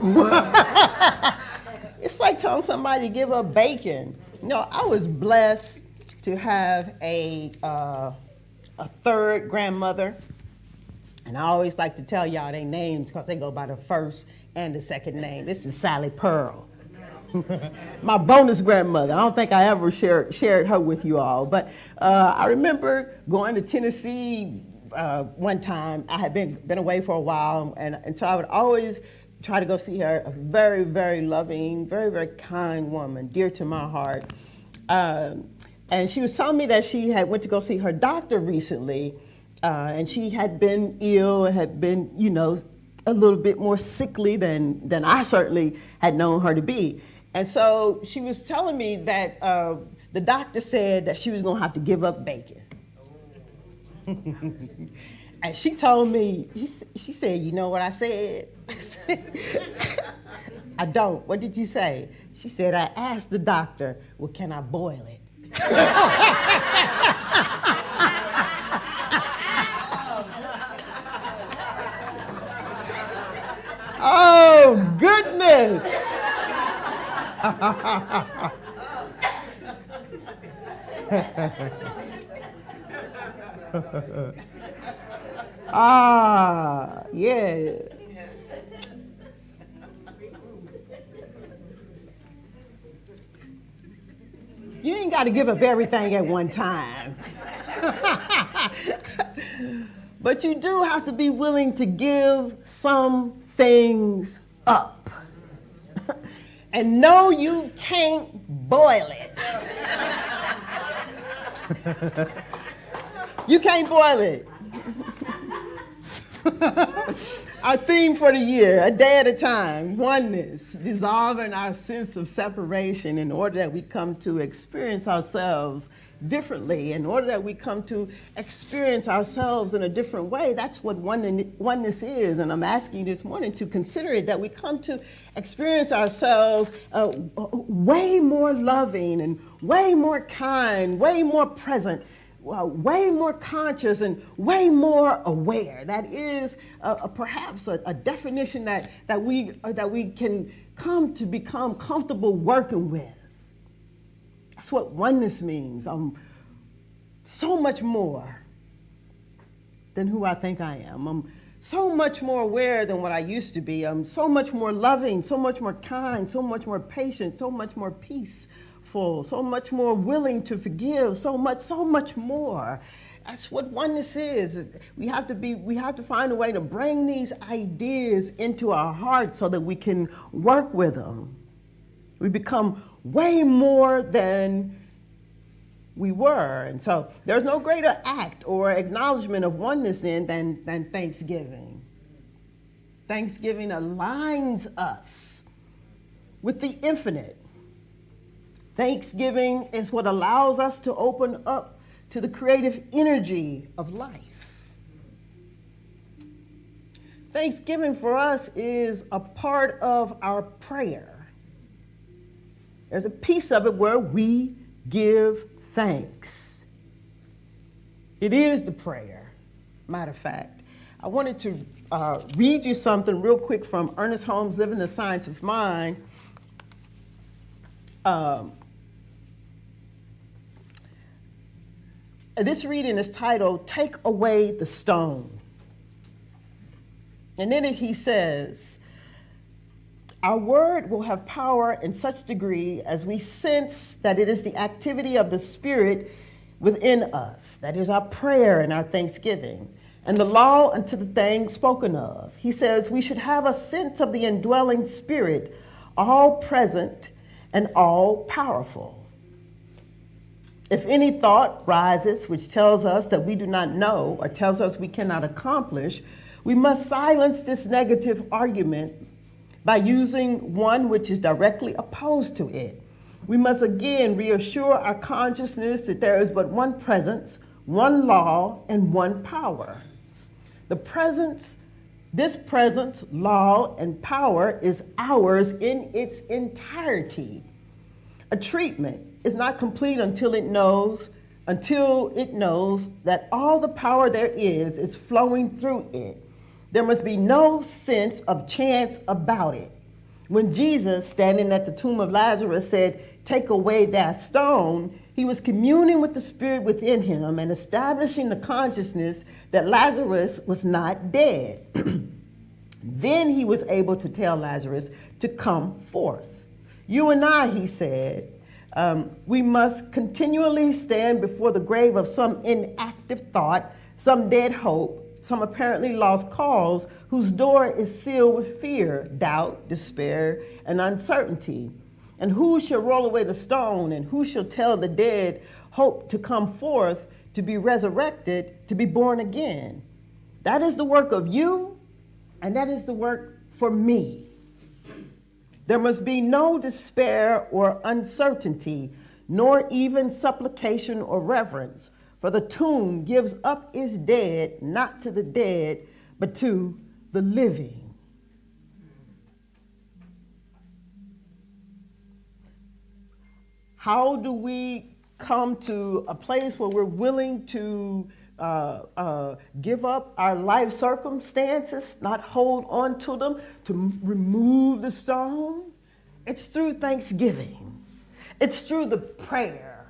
It's like telling somebody to give up bacon. You know, I was blessed to have a third grandmother. And I always like to tell y'all their names because they go by the first and the second name. This is Sally Pearl. My bonus grandmother. I don't think I ever shared her with you all. But I remember going to Tennessee one time. I had been away for a while, and so I would always try to go see her. A very, very loving, very, very kind woman, dear to my heart. And she was telling me that she had went to go see her doctor recently, and she had been ill and had been, you know, a little bit more sickly than I certainly had known her to be. And so she was telling me that the doctor said that she was going to have to give up bacon. And she told me, she said, you know what I said? I don't. What did you say? She said, I asked the doctor, well, can I boil it? Oh, goodness. Yeah. You ain't got to give up everything at one time. But you do have to be willing to give some things up. And no, you can't boil it. You can't boil it. Our theme for the year, a day at a time, oneness, dissolving our sense of separation in order that we come to experience ourselves differently, in order that we come to experience ourselves in a different way. That's what oneness is, and I'm asking you this morning to consider it, that we come to experience ourselves way more loving and way more kind, way more present, way more conscious and way more aware. That is perhaps a definition that we can come to become comfortable working with. That's what oneness means. I'm so much more than who I think I am. I'm so much more aware than what I used to be. I'm so much more loving, so much more kind, so much more patient, so much more peaceful, so much more willing to forgive, so much more. That's what oneness is. We have to find a way to bring these ideas into our hearts so that we can work with them. We become way more than we were. And so there's no greater act or acknowledgement of oneness then than Thanksgiving. Thanksgiving aligns us with the infinite. Thanksgiving is what allows us to open up to the creative energy of life. Thanksgiving for us is a part of our prayer. There's a piece of it where we give thanks. It is the prayer, matter of fact. I wanted to read you something real quick from Ernest Holmes' Living the Science of Mind. This reading is titled, Take Away the Stone. And in it he says, our word will have power in such degree as we sense that it is the activity of the Spirit within us. That is our prayer and our thanksgiving, and the law unto the thing spoken of. He says we should have a sense of the indwelling Spirit, all present and all powerful. If any thought rises which tells us that we do not know or tells us we cannot accomplish, we must silence this negative argument by using one which is directly opposed to it. We must again reassure our consciousness that there is but one presence, one law, and one power. This presence, law, and power is ours in its entirety. A treatment is not complete until it knows that all the power there is flowing through it. There must be no sense of chance about it. When Jesus, standing at the tomb of Lazarus, said, "Take away that stone," he was communing with the spirit within him and establishing the consciousness that Lazarus was not dead. Then he was able to tell Lazarus to come forth. You and I, he said, we must continually stand before the grave of some inactive thought, some dead hope, some apparently lost cause, whose door is sealed with fear, doubt, despair, and uncertainty. And who shall roll away the stone, and who shall tell the dead hope to come forth, to be resurrected, to be born again? That is the work of you, and that is the work for me. There must be no despair or uncertainty, nor even supplication or reverence, for the tomb gives up its dead, not to the dead, but to the living. How do we come to a place where we're willing to give up our life circumstances, not hold on to them, to remove the stone? It's through thanksgiving. It's through the prayer.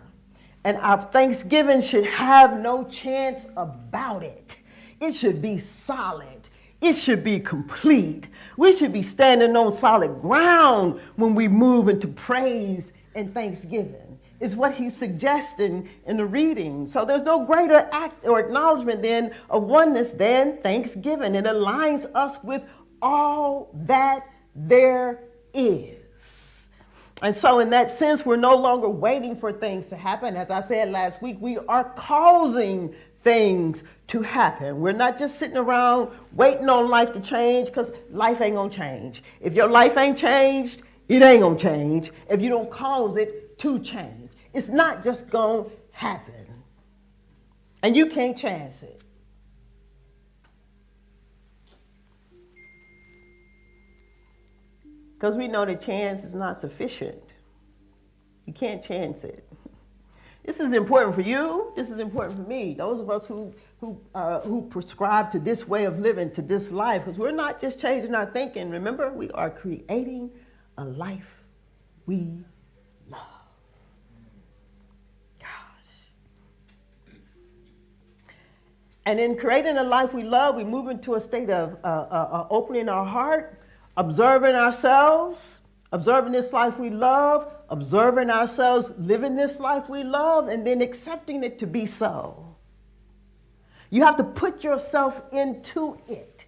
And our thanksgiving should have no chance about it. It should be solid. It should be complete. We should be standing on solid ground when we move into praise and thanksgiving, is what he's suggesting in the reading. So there's no greater act or acknowledgement then of oneness than thanksgiving. It aligns us with all that there is. And so in that sense, we're no longer waiting for things to happen. As I said last week, we are causing things to happen. We're not just sitting around waiting on life to change, because life ain't gonna change. If your life ain't changed, it ain't gonna change if you don't cause it to change. It's not just gonna happen. And you can't chance it. Because we know that chance is not sufficient. You can't chance it. This is important for you. This is important for me. Those of us who prescribe to this way of living, to this life, because we're not just changing our thinking. Remember, we are creating a life we love. Gosh. And in creating a life we love, we move into a state of opening our heart, observing ourselves, observing this life we love, observing ourselves living this life we love, and then accepting it to be so. You have to put yourself into it.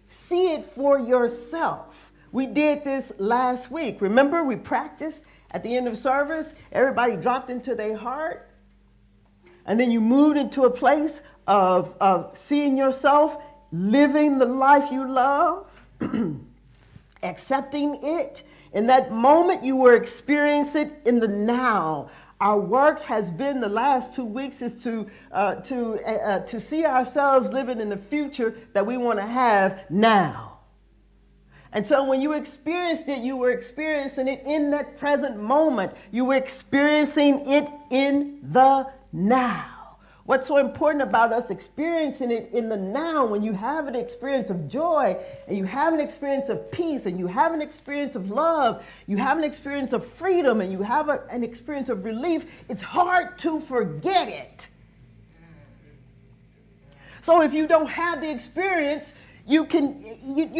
See it for yourself. We did this last week. Remember, we practiced at the end of service. Everybody dropped into their heart. And then you moved into a place of seeing yourself, living the life you love, accepting it. In that moment, you were experiencing it in the now. Our work has been the last 2 weeks is to see ourselves living in the future that we want to have now. And so when you experienced it, you were experiencing it in that present moment. You were experiencing it in the now. What's so important about us experiencing it in the now, when you have an experience of joy, and you have an experience of peace, and you have an experience of love, you have an experience of freedom, and you have an experience of relief, it's hard to forget it. So if you don't have the experience, you're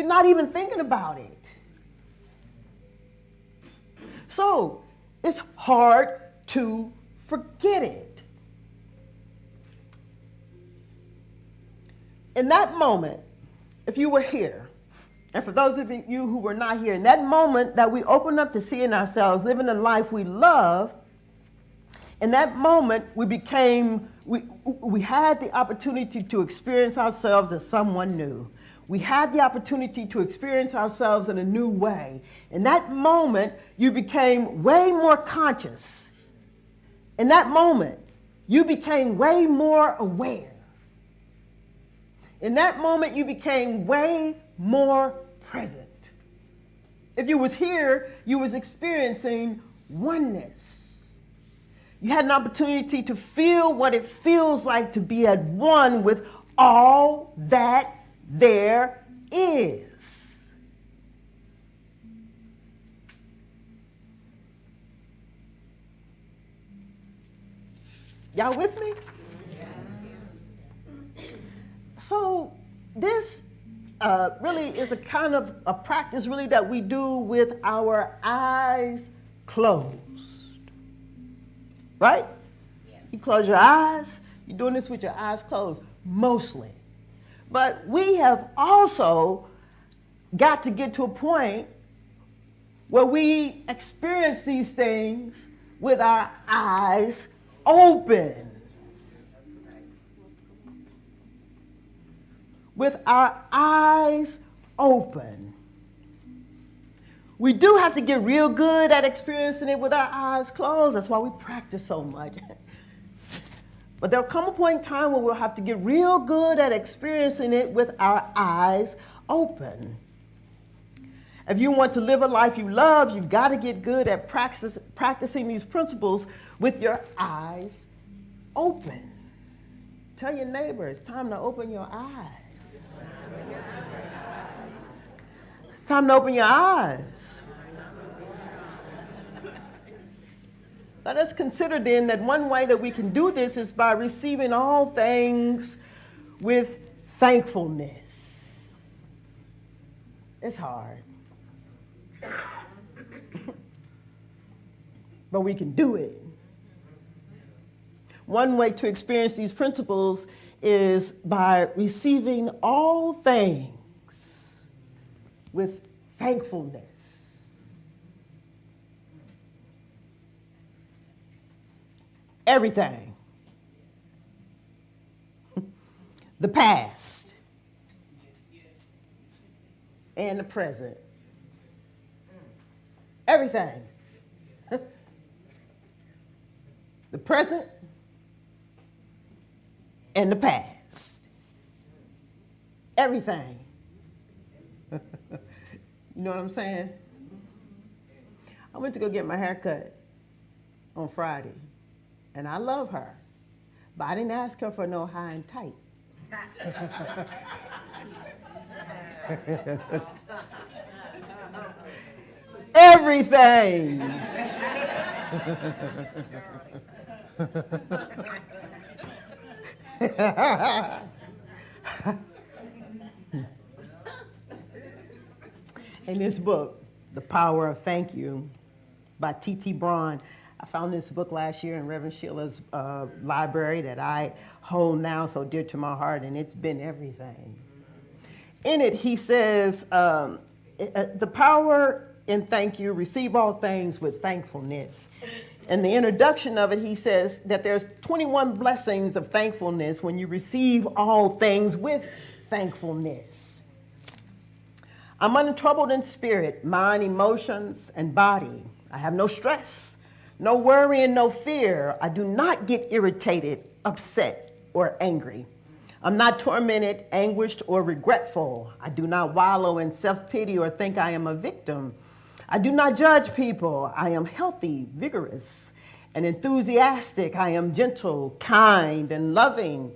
not even thinking about it. So it's hard to forget it. In that moment, if you were here, and for those of you who were not here, in that moment that we opened up to seeing ourselves living the life we love, in that moment we had the opportunity to experience ourselves as someone new. We had the opportunity to experience ourselves in a new way. In that moment, you became way more conscious. In that moment, you became way more aware. In that moment, you became way more present. If you was here, you was experiencing oneness. You had an opportunity to feel what it feels like to be at one with all that there is. Y'all with me? So this really is a kind of a practice really that we do with our eyes closed. Right? You close your eyes. You're doing this with your eyes closed, mostly. But we have also got to get to a point where we experience these things with our eyes open. With our eyes open. We do have to get real good at experiencing it with our eyes closed. That's why we practice so much. But there'll come a point in time where we'll have to get real good at experiencing it with our eyes open. If you want to live a life you love, you've got to get good at practicing these principles with your eyes open. Tell your neighbor, it's time to open your eyes. It's time to open your eyes. Let us consider then that one way that we can do this is by receiving all things with thankfulness. It's hard. But we can do it. One way to experience these principles is by receiving all things with thankfulness. Everything. The past and the present. Everything. The present and the past. Everything. You know what I'm saying? I went to go get my hair cut on Friday, and I love her, but I didn't ask her for no high and tight. Everything. In this book, The Power of Thank You by T.T. Braun, I found this book last year in Reverend Sheila's library that I hold now so dear to my heart, and it's been everything. In it, he says, the power in thank you, receive all things with thankfulness. In the introduction of it, he says that there's 21 blessings of thankfulness when you receive all things with thankfulness. I'm untroubled in spirit, mind, emotions, and body. I have no stress, no worry, and no fear. I do not get irritated, upset, or angry. I'm not tormented, anguished, or regretful. I do not wallow in self-pity or think I am a victim. I do not judge people. I am healthy, vigorous, and enthusiastic. I am gentle, kind, and loving.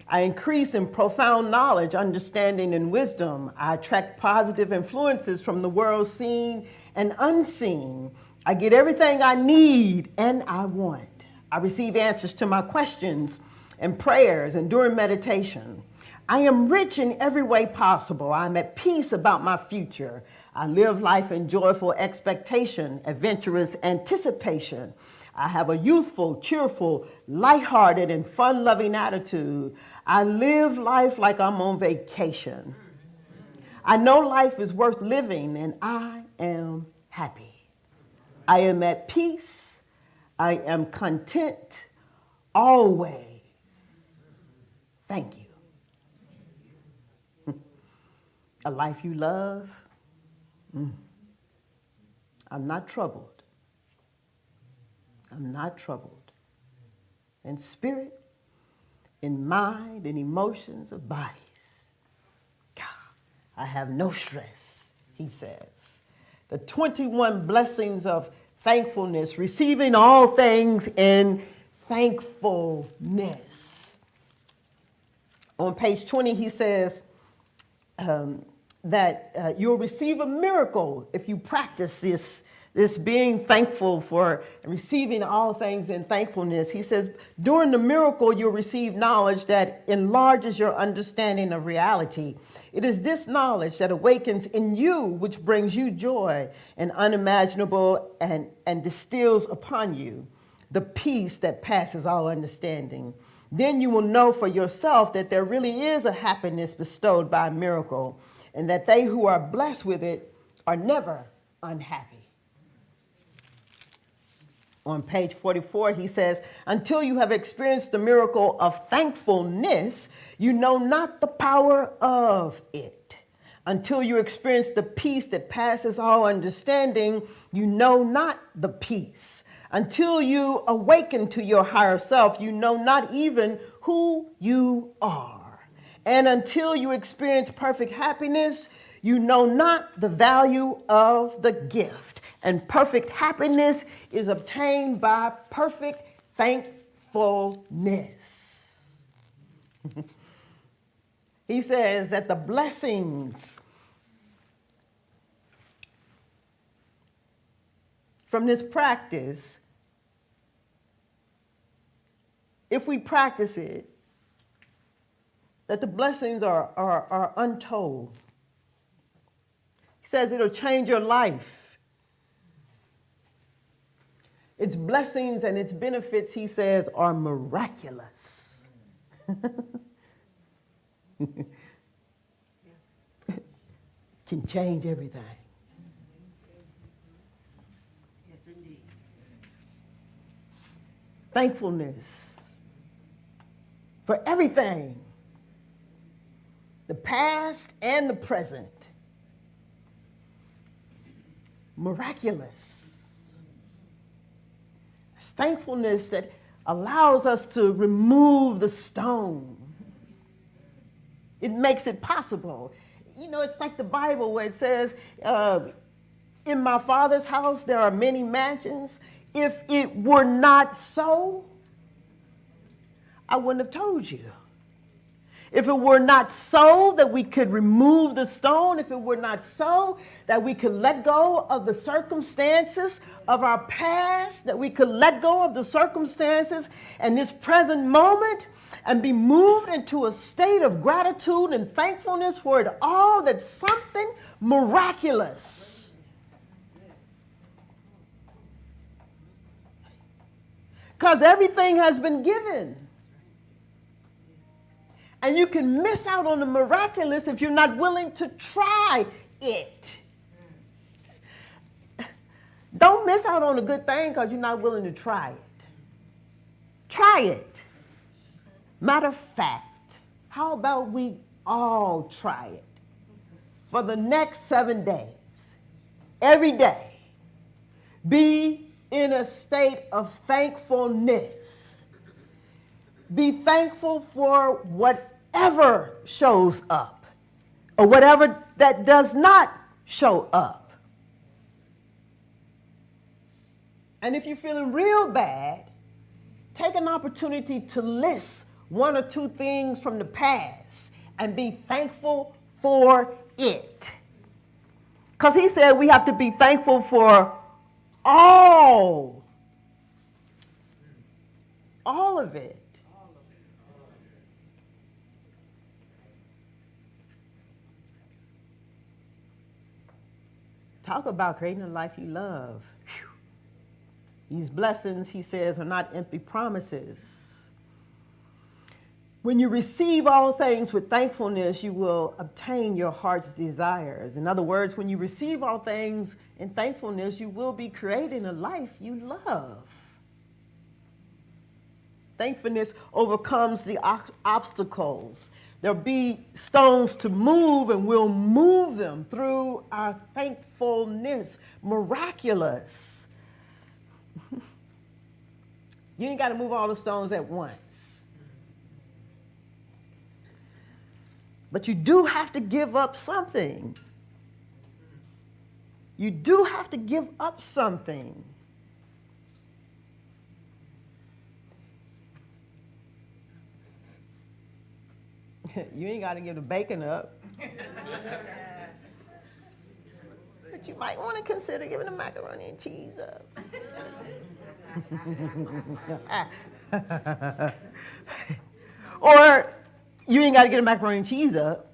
I increase in profound knowledge, understanding, and wisdom. I attract positive influences from the world seen and unseen. I get everything I need and I want. I receive answers to my questions and prayers and during meditation. I am rich in every way possible. I'm at peace about my future. I live life in joyful expectation, adventurous anticipation. I have a youthful, cheerful, lighthearted, and fun-loving attitude. I live life like I'm on vacation. I know life is worth living, and I am happy. I am at peace. I am content always. Thank you. A life you love. I'm not troubled. I'm not troubled. In spirit, in mind, in emotions, of bodies. God, I have no stress, he says. The 21 blessings of thankfulness, receiving all things in thankfulness. On page 20, he says that you'll receive a miracle if you practice this being thankful for receiving all things in thankfulness. He says, during the miracle, you'll receive knowledge that enlarges your understanding of reality. It is this knowledge that awakens in you, which brings you joy and unimaginable and distills upon you the peace that passes all understanding. Then you will know for yourself that there really is a happiness bestowed by a miracle, and that they who are blessed with it are never unhappy. On page 44, he says, until you have experienced the miracle of thankfulness, you know not the power of it. Until you experience the peace that passes all understanding, you know not the peace. Until you awaken to your higher self, you know not even who you are. And until you experience perfect happiness, you know not the value of the gift. And perfect happiness is obtained by perfect thankfulness. He says that the blessings from this practice, if we practice it, that the blessings are untold. He says it'll change your life. Its blessings and its benefits, he says, are miraculous. Can change everything. Yes, indeed. Thankfulness for everything, the past and the present. Miraculous. It's thankfulness that allows us to remove the stone. It makes it possible. You know, it's like the Bible where it says, in my Father's house there are many mansions. If it were not so, I wouldn't have told you. If it were not so that we could remove the stone, if it were not so that we could let go of the circumstances of our past, that we could let go of the circumstances and this present moment and be moved into a state of gratitude and thankfulness for it all, that's something miraculous. Because everything has been given. And you can miss out on the miraculous if you're not willing to try it. Don't miss out on a good thing because you're not willing to try it. Try it. Matter of fact, how about we all try it for the next 7 days? Every day, be in a state of thankfulness. Be thankful for whatever shows up or whatever that does not show up. And if you're feeling real bad, take an opportunity to list 1 or 2 things from the past and be thankful for it. Because he said we have to be thankful for all of it. Talk about creating a life you love. Whew. These blessings, he says, are not empty promises. When you receive all things with thankfulness, you will obtain your heart's desires. In other words, when you receive all things in thankfulness, you will be creating a life you love. Thankfulness overcomes the obstacles. There'll be stones to move, and we'll move them through our thankfulness. Miraculous. You ain't got to move all the stones at once. But you do have to give up something. You do have to give up something. You ain't got to give the bacon up. But you might want to consider giving the macaroni and cheese up. Or you ain't got to get the macaroni and cheese up,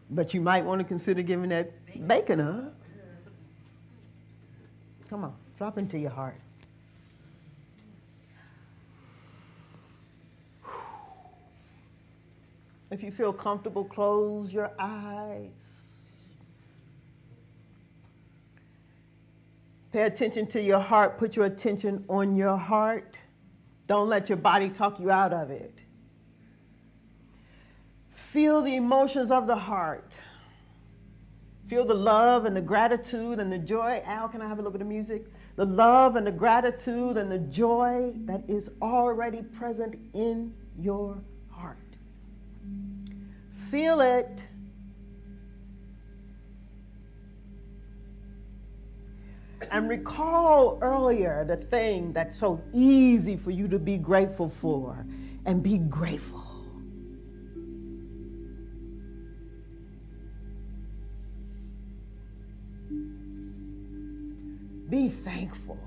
but you might want to consider giving that bacon up. Come on, drop into your heart. If you feel comfortable, close your eyes. Pay attention to your heart. Put your attention on your heart. Don't let your body talk you out of it. Feel the emotions of the heart. Feel the love and the gratitude and the joy. Al, can I have a little bit of music? The love and the gratitude and the joy that is already present in your heart. Feel it. And recall earlier the thing that's so easy for you to be grateful for, and be grateful. Be thankful.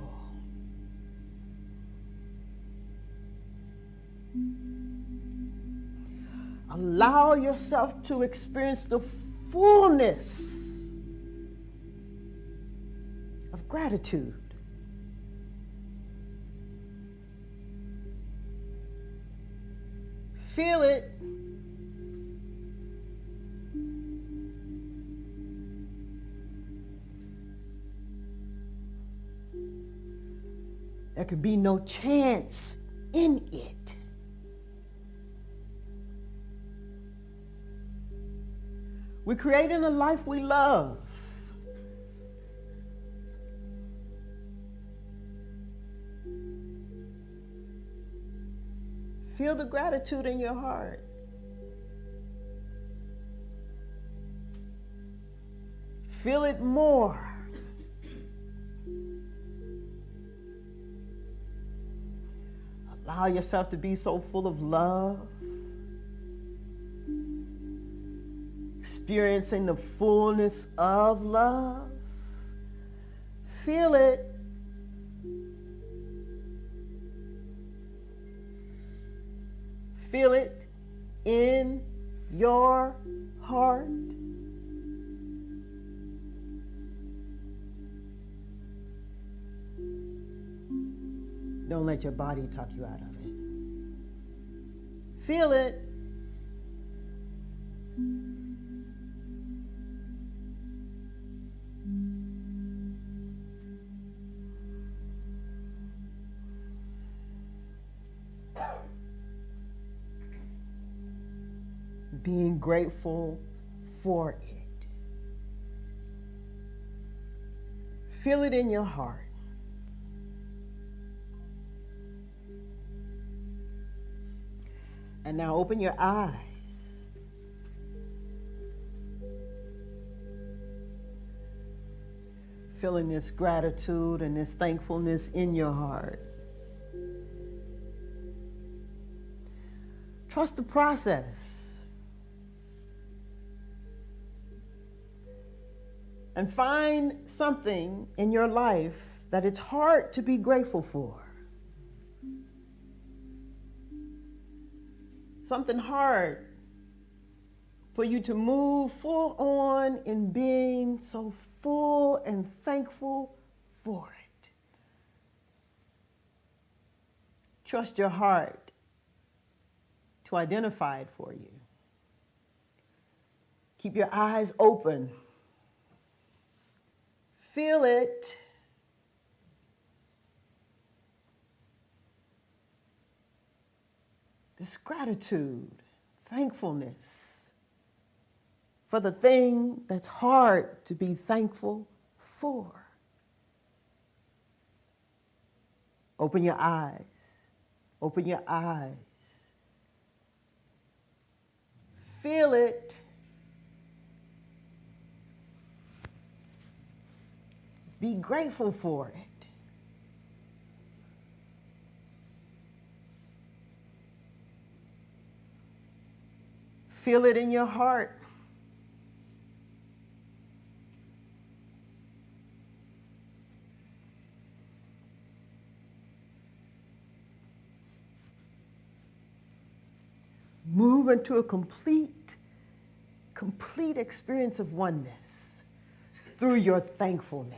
Allow yourself to experience the fullness of gratitude. Feel it. There can be no chance in it. We're creating a life we love. Feel the gratitude in your heart. Feel it more. Allow yourself to be so full of love. Experiencing the fullness of love. Feel it. Feel it in your heart. Don't let your body talk you out of it. Feel it. Being grateful for it. Feel it in your heart. And now open your eyes. Feeling this gratitude and this thankfulness in your heart. Trust the process. And find something in your life that it's hard to be grateful for. Something hard for you to move full on in being so full and thankful for it. Trust your heart to identify it for you. Keep your eyes open. Feel it. This gratitude, thankfulness for the thing that's hard to be thankful for. Open your eyes. Open your eyes. Feel it. Be grateful for it. Feel it in your heart. Move into a complete experience of oneness through your thankfulness.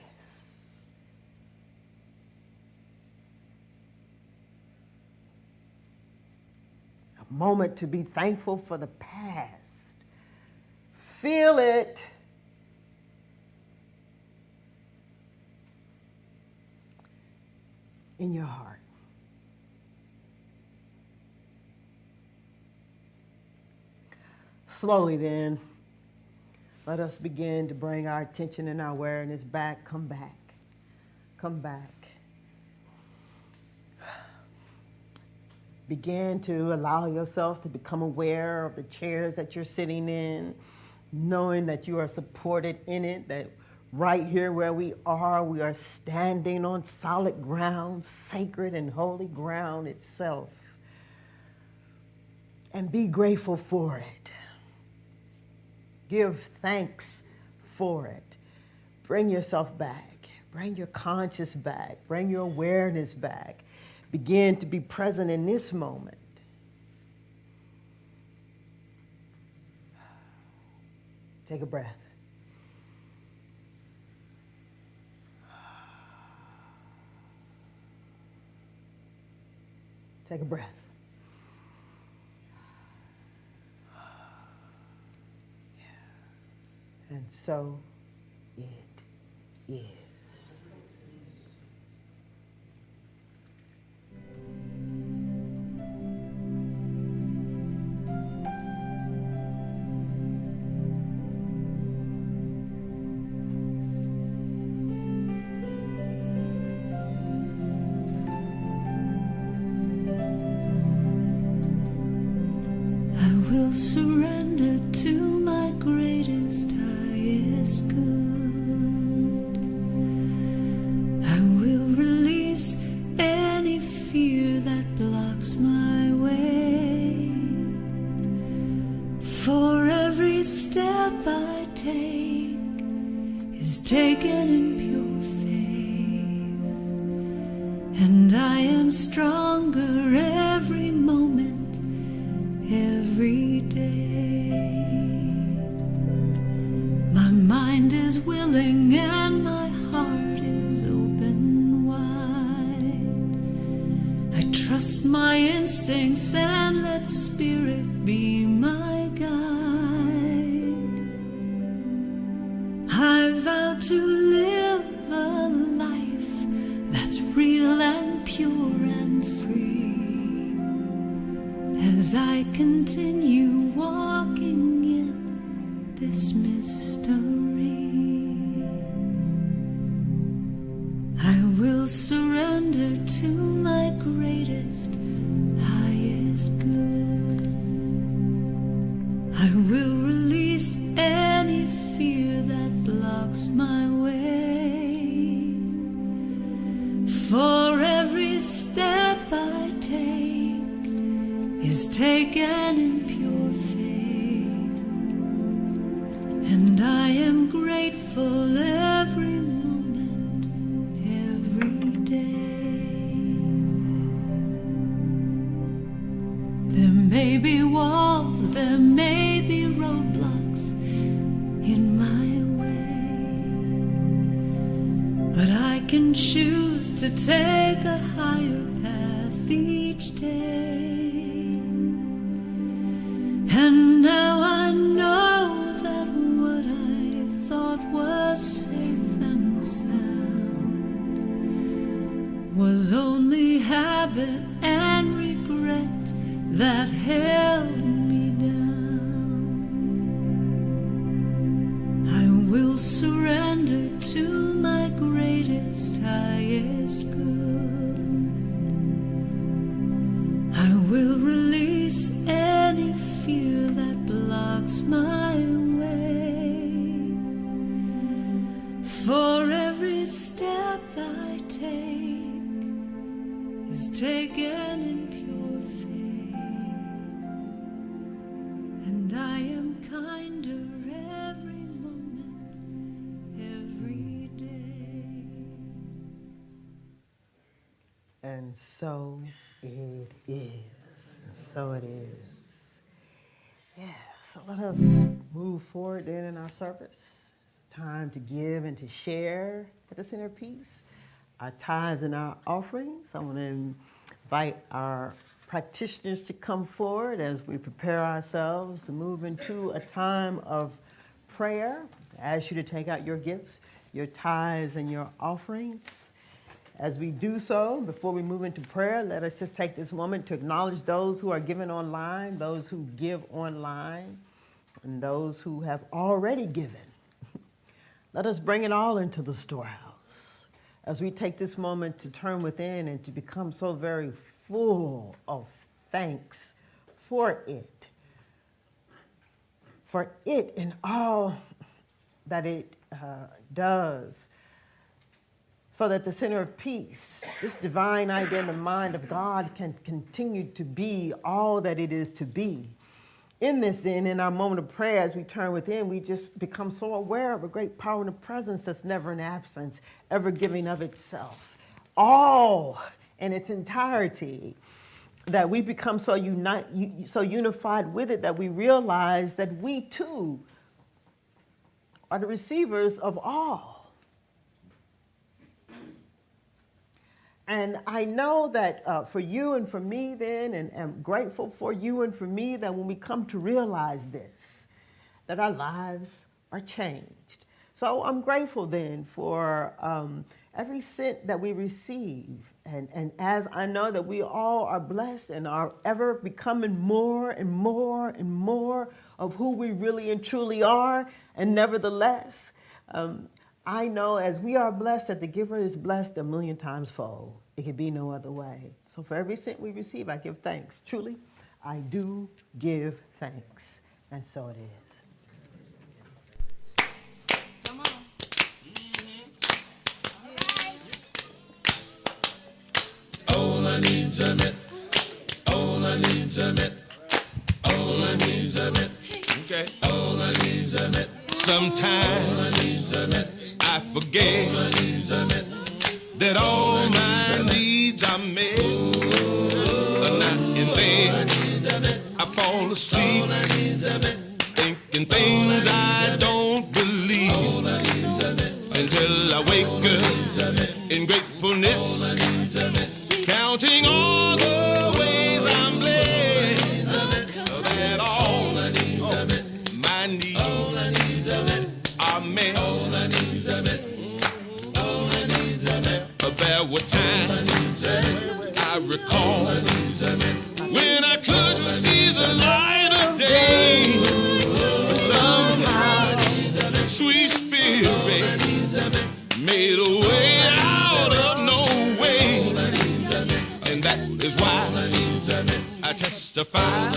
A moment to be thankful for the past. Feel it. In your heart. Slowly then, let us begin to bring our attention and our awareness back. Come back. Come back. Begin to allow yourself to become aware of the chairs that you're sitting in, knowing that you are supported in it, that right here where we are standing on solid ground, sacred and holy ground itself. And be grateful for it. Give thanks for it. Bring yourself back. Bring your conscious back. Bring your awareness back. Begin to be present in this moment. Take a breath. Take a breath. And so it is. I will surrender to my greatest, highest good. I will release any fear that blocks my way. For every step I take is taken in pure faith, and I am stronger every moment, every day. My mind is willing and my heart is open wide. I trust my instincts and let spirit be my guide. I vow to live a life that's real and pure and free, as I continue walking in this mystery. I will surrender to my greatest, highest good. I will release any fear that blocks my way. For every step I take is taken in pure faith, and I am grateful every moment, every day. There may be walls, there may be roadblocks in my way, but I can choose to take a higher path each day. And now I know that what I thought was safe and sound was only habit and regret that held me down. I will surrender to my greatest, highest good. I will release any fear that blocks my way. For every step I take is taken in pure faith, and I And so it is. So it is. Yeah, so let us move forward then in our service. It's a time to give and to share at the centerpiece. Our tithes and our offerings. I want to invite our practitioners to come forward as we prepare ourselves to move into a time of prayer. I ask you to take out your gifts, your tithes, and your offerings. As we do so, before we move into prayer, let us just take this moment to acknowledge those who are giving online, those who give online, and those who have already given. Let us bring it all into the storehouse as we take this moment to turn within and to become so very full of thanks for it and all that it does, so that the center of peace, this divine idea in the mind of God, can continue to be all that it is to be. In this, then, in our moment of prayer, as we turn within, we just become so aware of a great power and a presence that's never in absence, ever giving of itself, all in its entirety, that we become so unified with it that we realize that we too are the receivers of all. And I know that for you and for me then, and I'm grateful for you and for me, that when we come to realize this, that our lives are changed. So I'm grateful then for every cent that we receive. And as I know that we all are blessed and are ever becoming more and more and more of who we really and truly are, and nevertheless, I know as we are blessed that the giver is blessed a million times fold. It could be no other way. So for every cent we receive, I give thanks. Truly, I do give thanks. And so it is. Come on. All I need's a met. All I need's a met. All I need's a met. Okay. All I need's a met. Sometimes all I need's a met. I forget all I need's a met. That all my needs are met. And then I fall asleep thinking things I don't believe until I wake up in gratefulness, counting all the ways I'm blessed. That all my needs are met. There were times I recall when I couldn't see the light of day, but somehow sweet spirit made a way out of no way, and that is why I testify.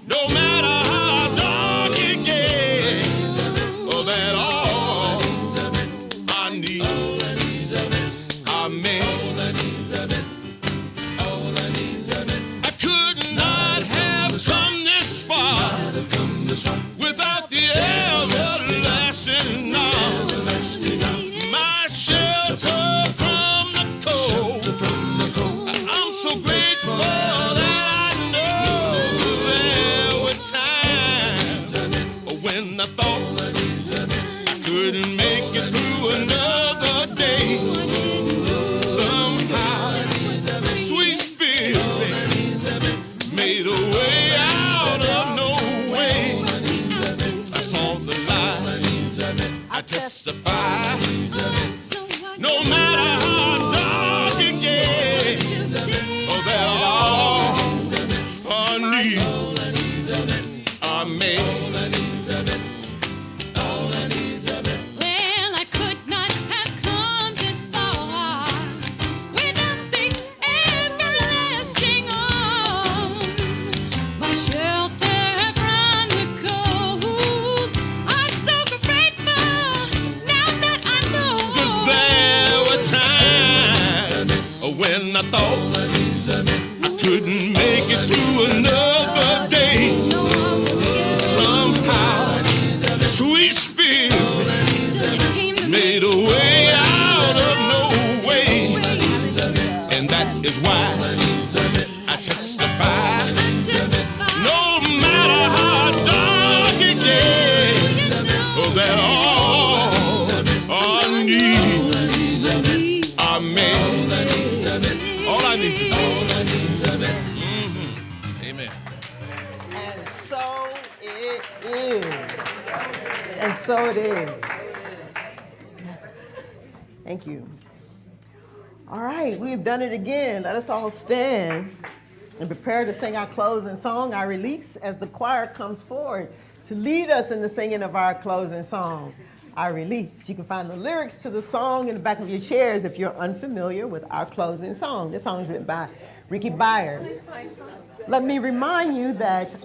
No matter how dark it gets, or that all I need. I could not have come this far without the everlasting love, my shelter from the cold. I'm so grateful that I know there were times when I thought I couldn't make it through another day. Made a way out of no way. I saw the light. I testify. No matter how dark it gets, oh, that all I need are made. Well, I could not have come this far without the everlasting arms, my shelter from the cold. I'm so grateful now that I know. 'Cause there were times when I thought I couldn't make it through another day. Somehow, sweet spirit made a way out of no way, and And so it is. And so it is. Thank you. All right, we've done it again. Let us all stand and prepare to sing our closing song, our release, as the choir comes forward to lead us in the singing of our closing song, our release. You can find the lyrics to the song in the back of your chairs if you're unfamiliar with our closing song. This song is written by Ricky Byers. Let me remind you that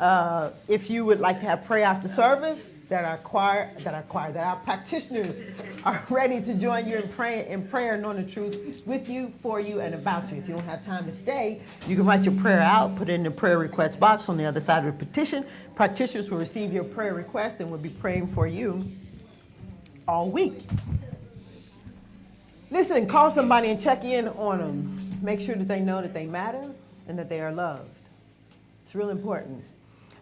if you would like to have prayer after service, that our practitioners are ready to join you in prayer and knowing the truth with you, for you, and about you. If you don't have time to stay, you can write your prayer out, put it in the prayer request box on the other side of the petition. Practitioners will receive your prayer request and will be praying for you all week. Listen, call somebody and check in on them. Make sure that they know that they matter and that they are loved. It's real important.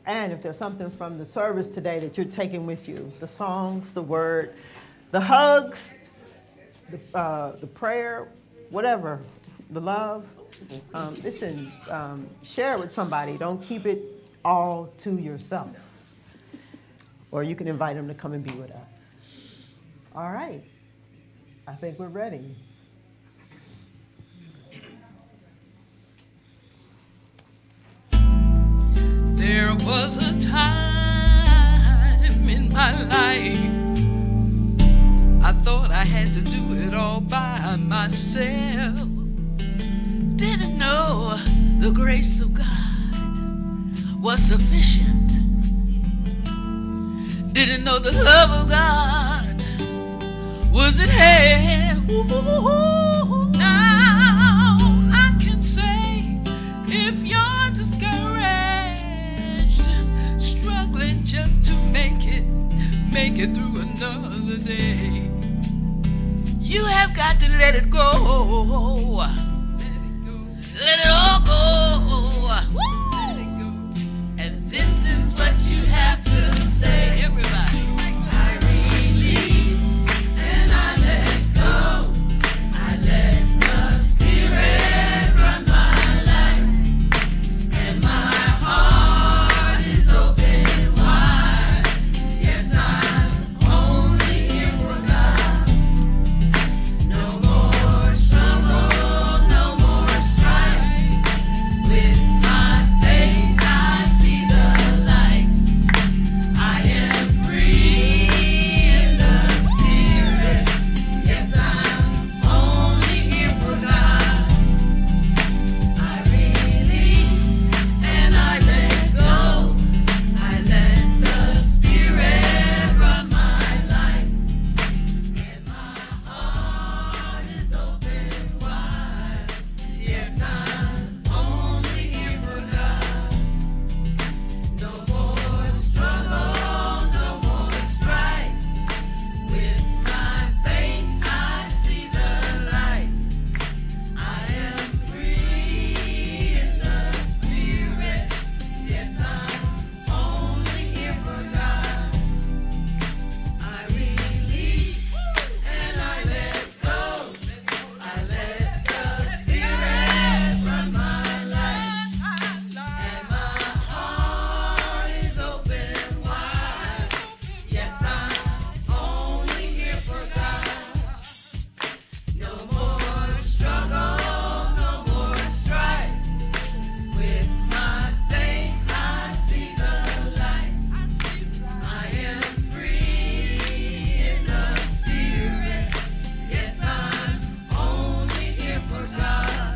And if there's something from the service today that you're taking with you, the songs, the word, the hugs, the prayer, whatever, the love, listen, share it with somebody. Don't keep it all to yourself. Or you can invite them to come and be with us. All right. I think we're ready. There was a time in my life I thought I had to do it all by myself. Didn't know the grace of God was sufficient. Didn't know the love of God was at hand. Ooh, now I can say, if you're discouraged, struggling just to make it through another day, you have got to let it go. Let it all go. Woo! And this is what you have to say, everybody. I release and I let go. I let the Spirit run my life, and my heart is open wide. Yes, I'm only here for God. No more struggle, no more strife. With my faith I see the light. I am free in the Spirit. Yes, I'm only here for God. I release and I let go. I let the Spirit run my life, and my heart is open wide. Yes, I'm only here for God. No more struggle, no more strife. With my faith I see the light. I am free in the Spirit. Yes, I'm only here for God. I release and I let go. I let the Spirit run my life, and my heart is open wide. Yes, I'm only here for God. No more struggle, no more strife. With my faith I see the light. I am free in the Spirit. Yes, I'm only here for God.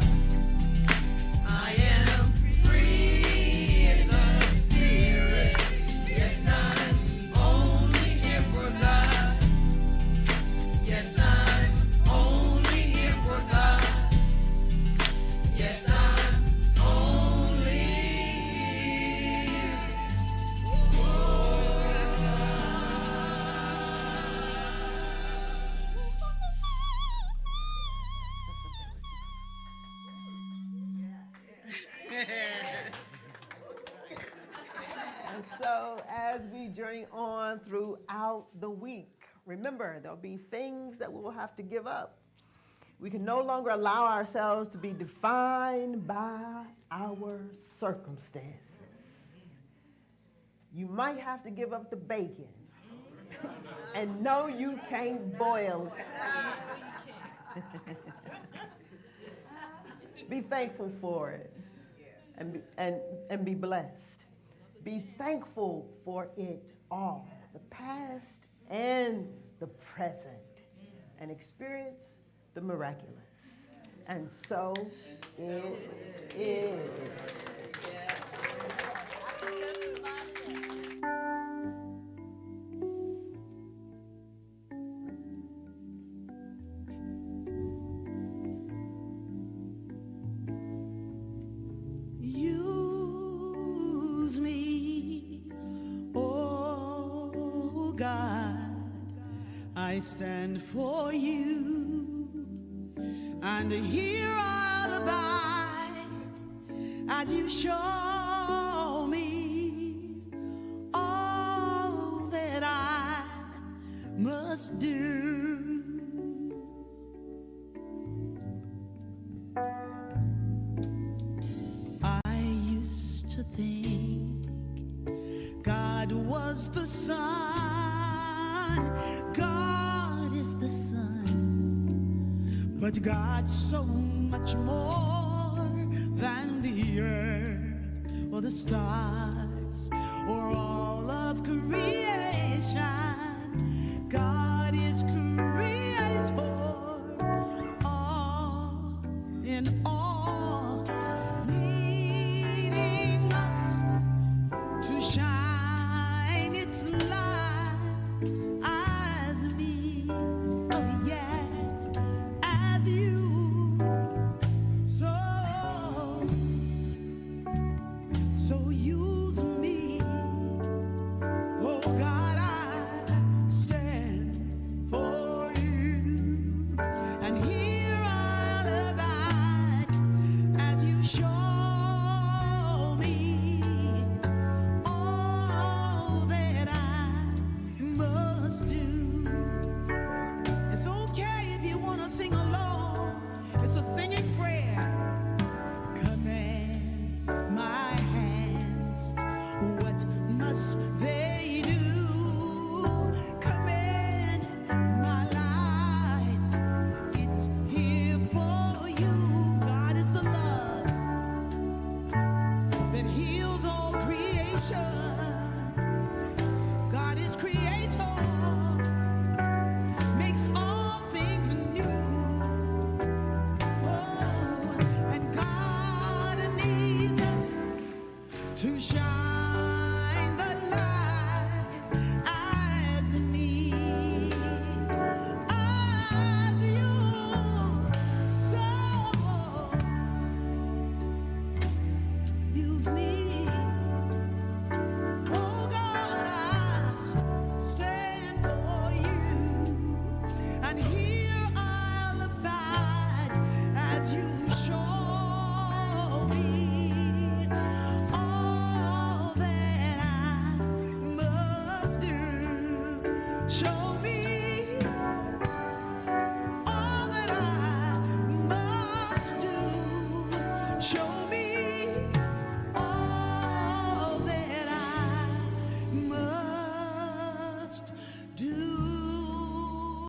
I am free in the Spirit. Yes, I'm only here for God. Yes, I'm only here for God. Yes, I'm only here And so, as we journey on throughout the week, remember there'll be things that we will have to give up. We can no longer allow ourselves to be defined by our circumstances. You might have to give up the bacon. And no, you can't boil it. Be thankful for it and be blessed. Be thankful for it all, the past and the present, and experience the miraculous. And so it is. Use me, oh God, I stand for you, and here I'll abide as you show me all that I must do. I used to think God was the sun, God is the sun, but God's so much more than the earth or the stars or all of creation. God is creator, all in all, leading us to shine its light as me, oh yeah, as you. So use me, oh God, I stand for you, and here I'll abide as you show me all that I must do. It's okay if you want to sing along. It's a singing prayer. Command my hands, what must they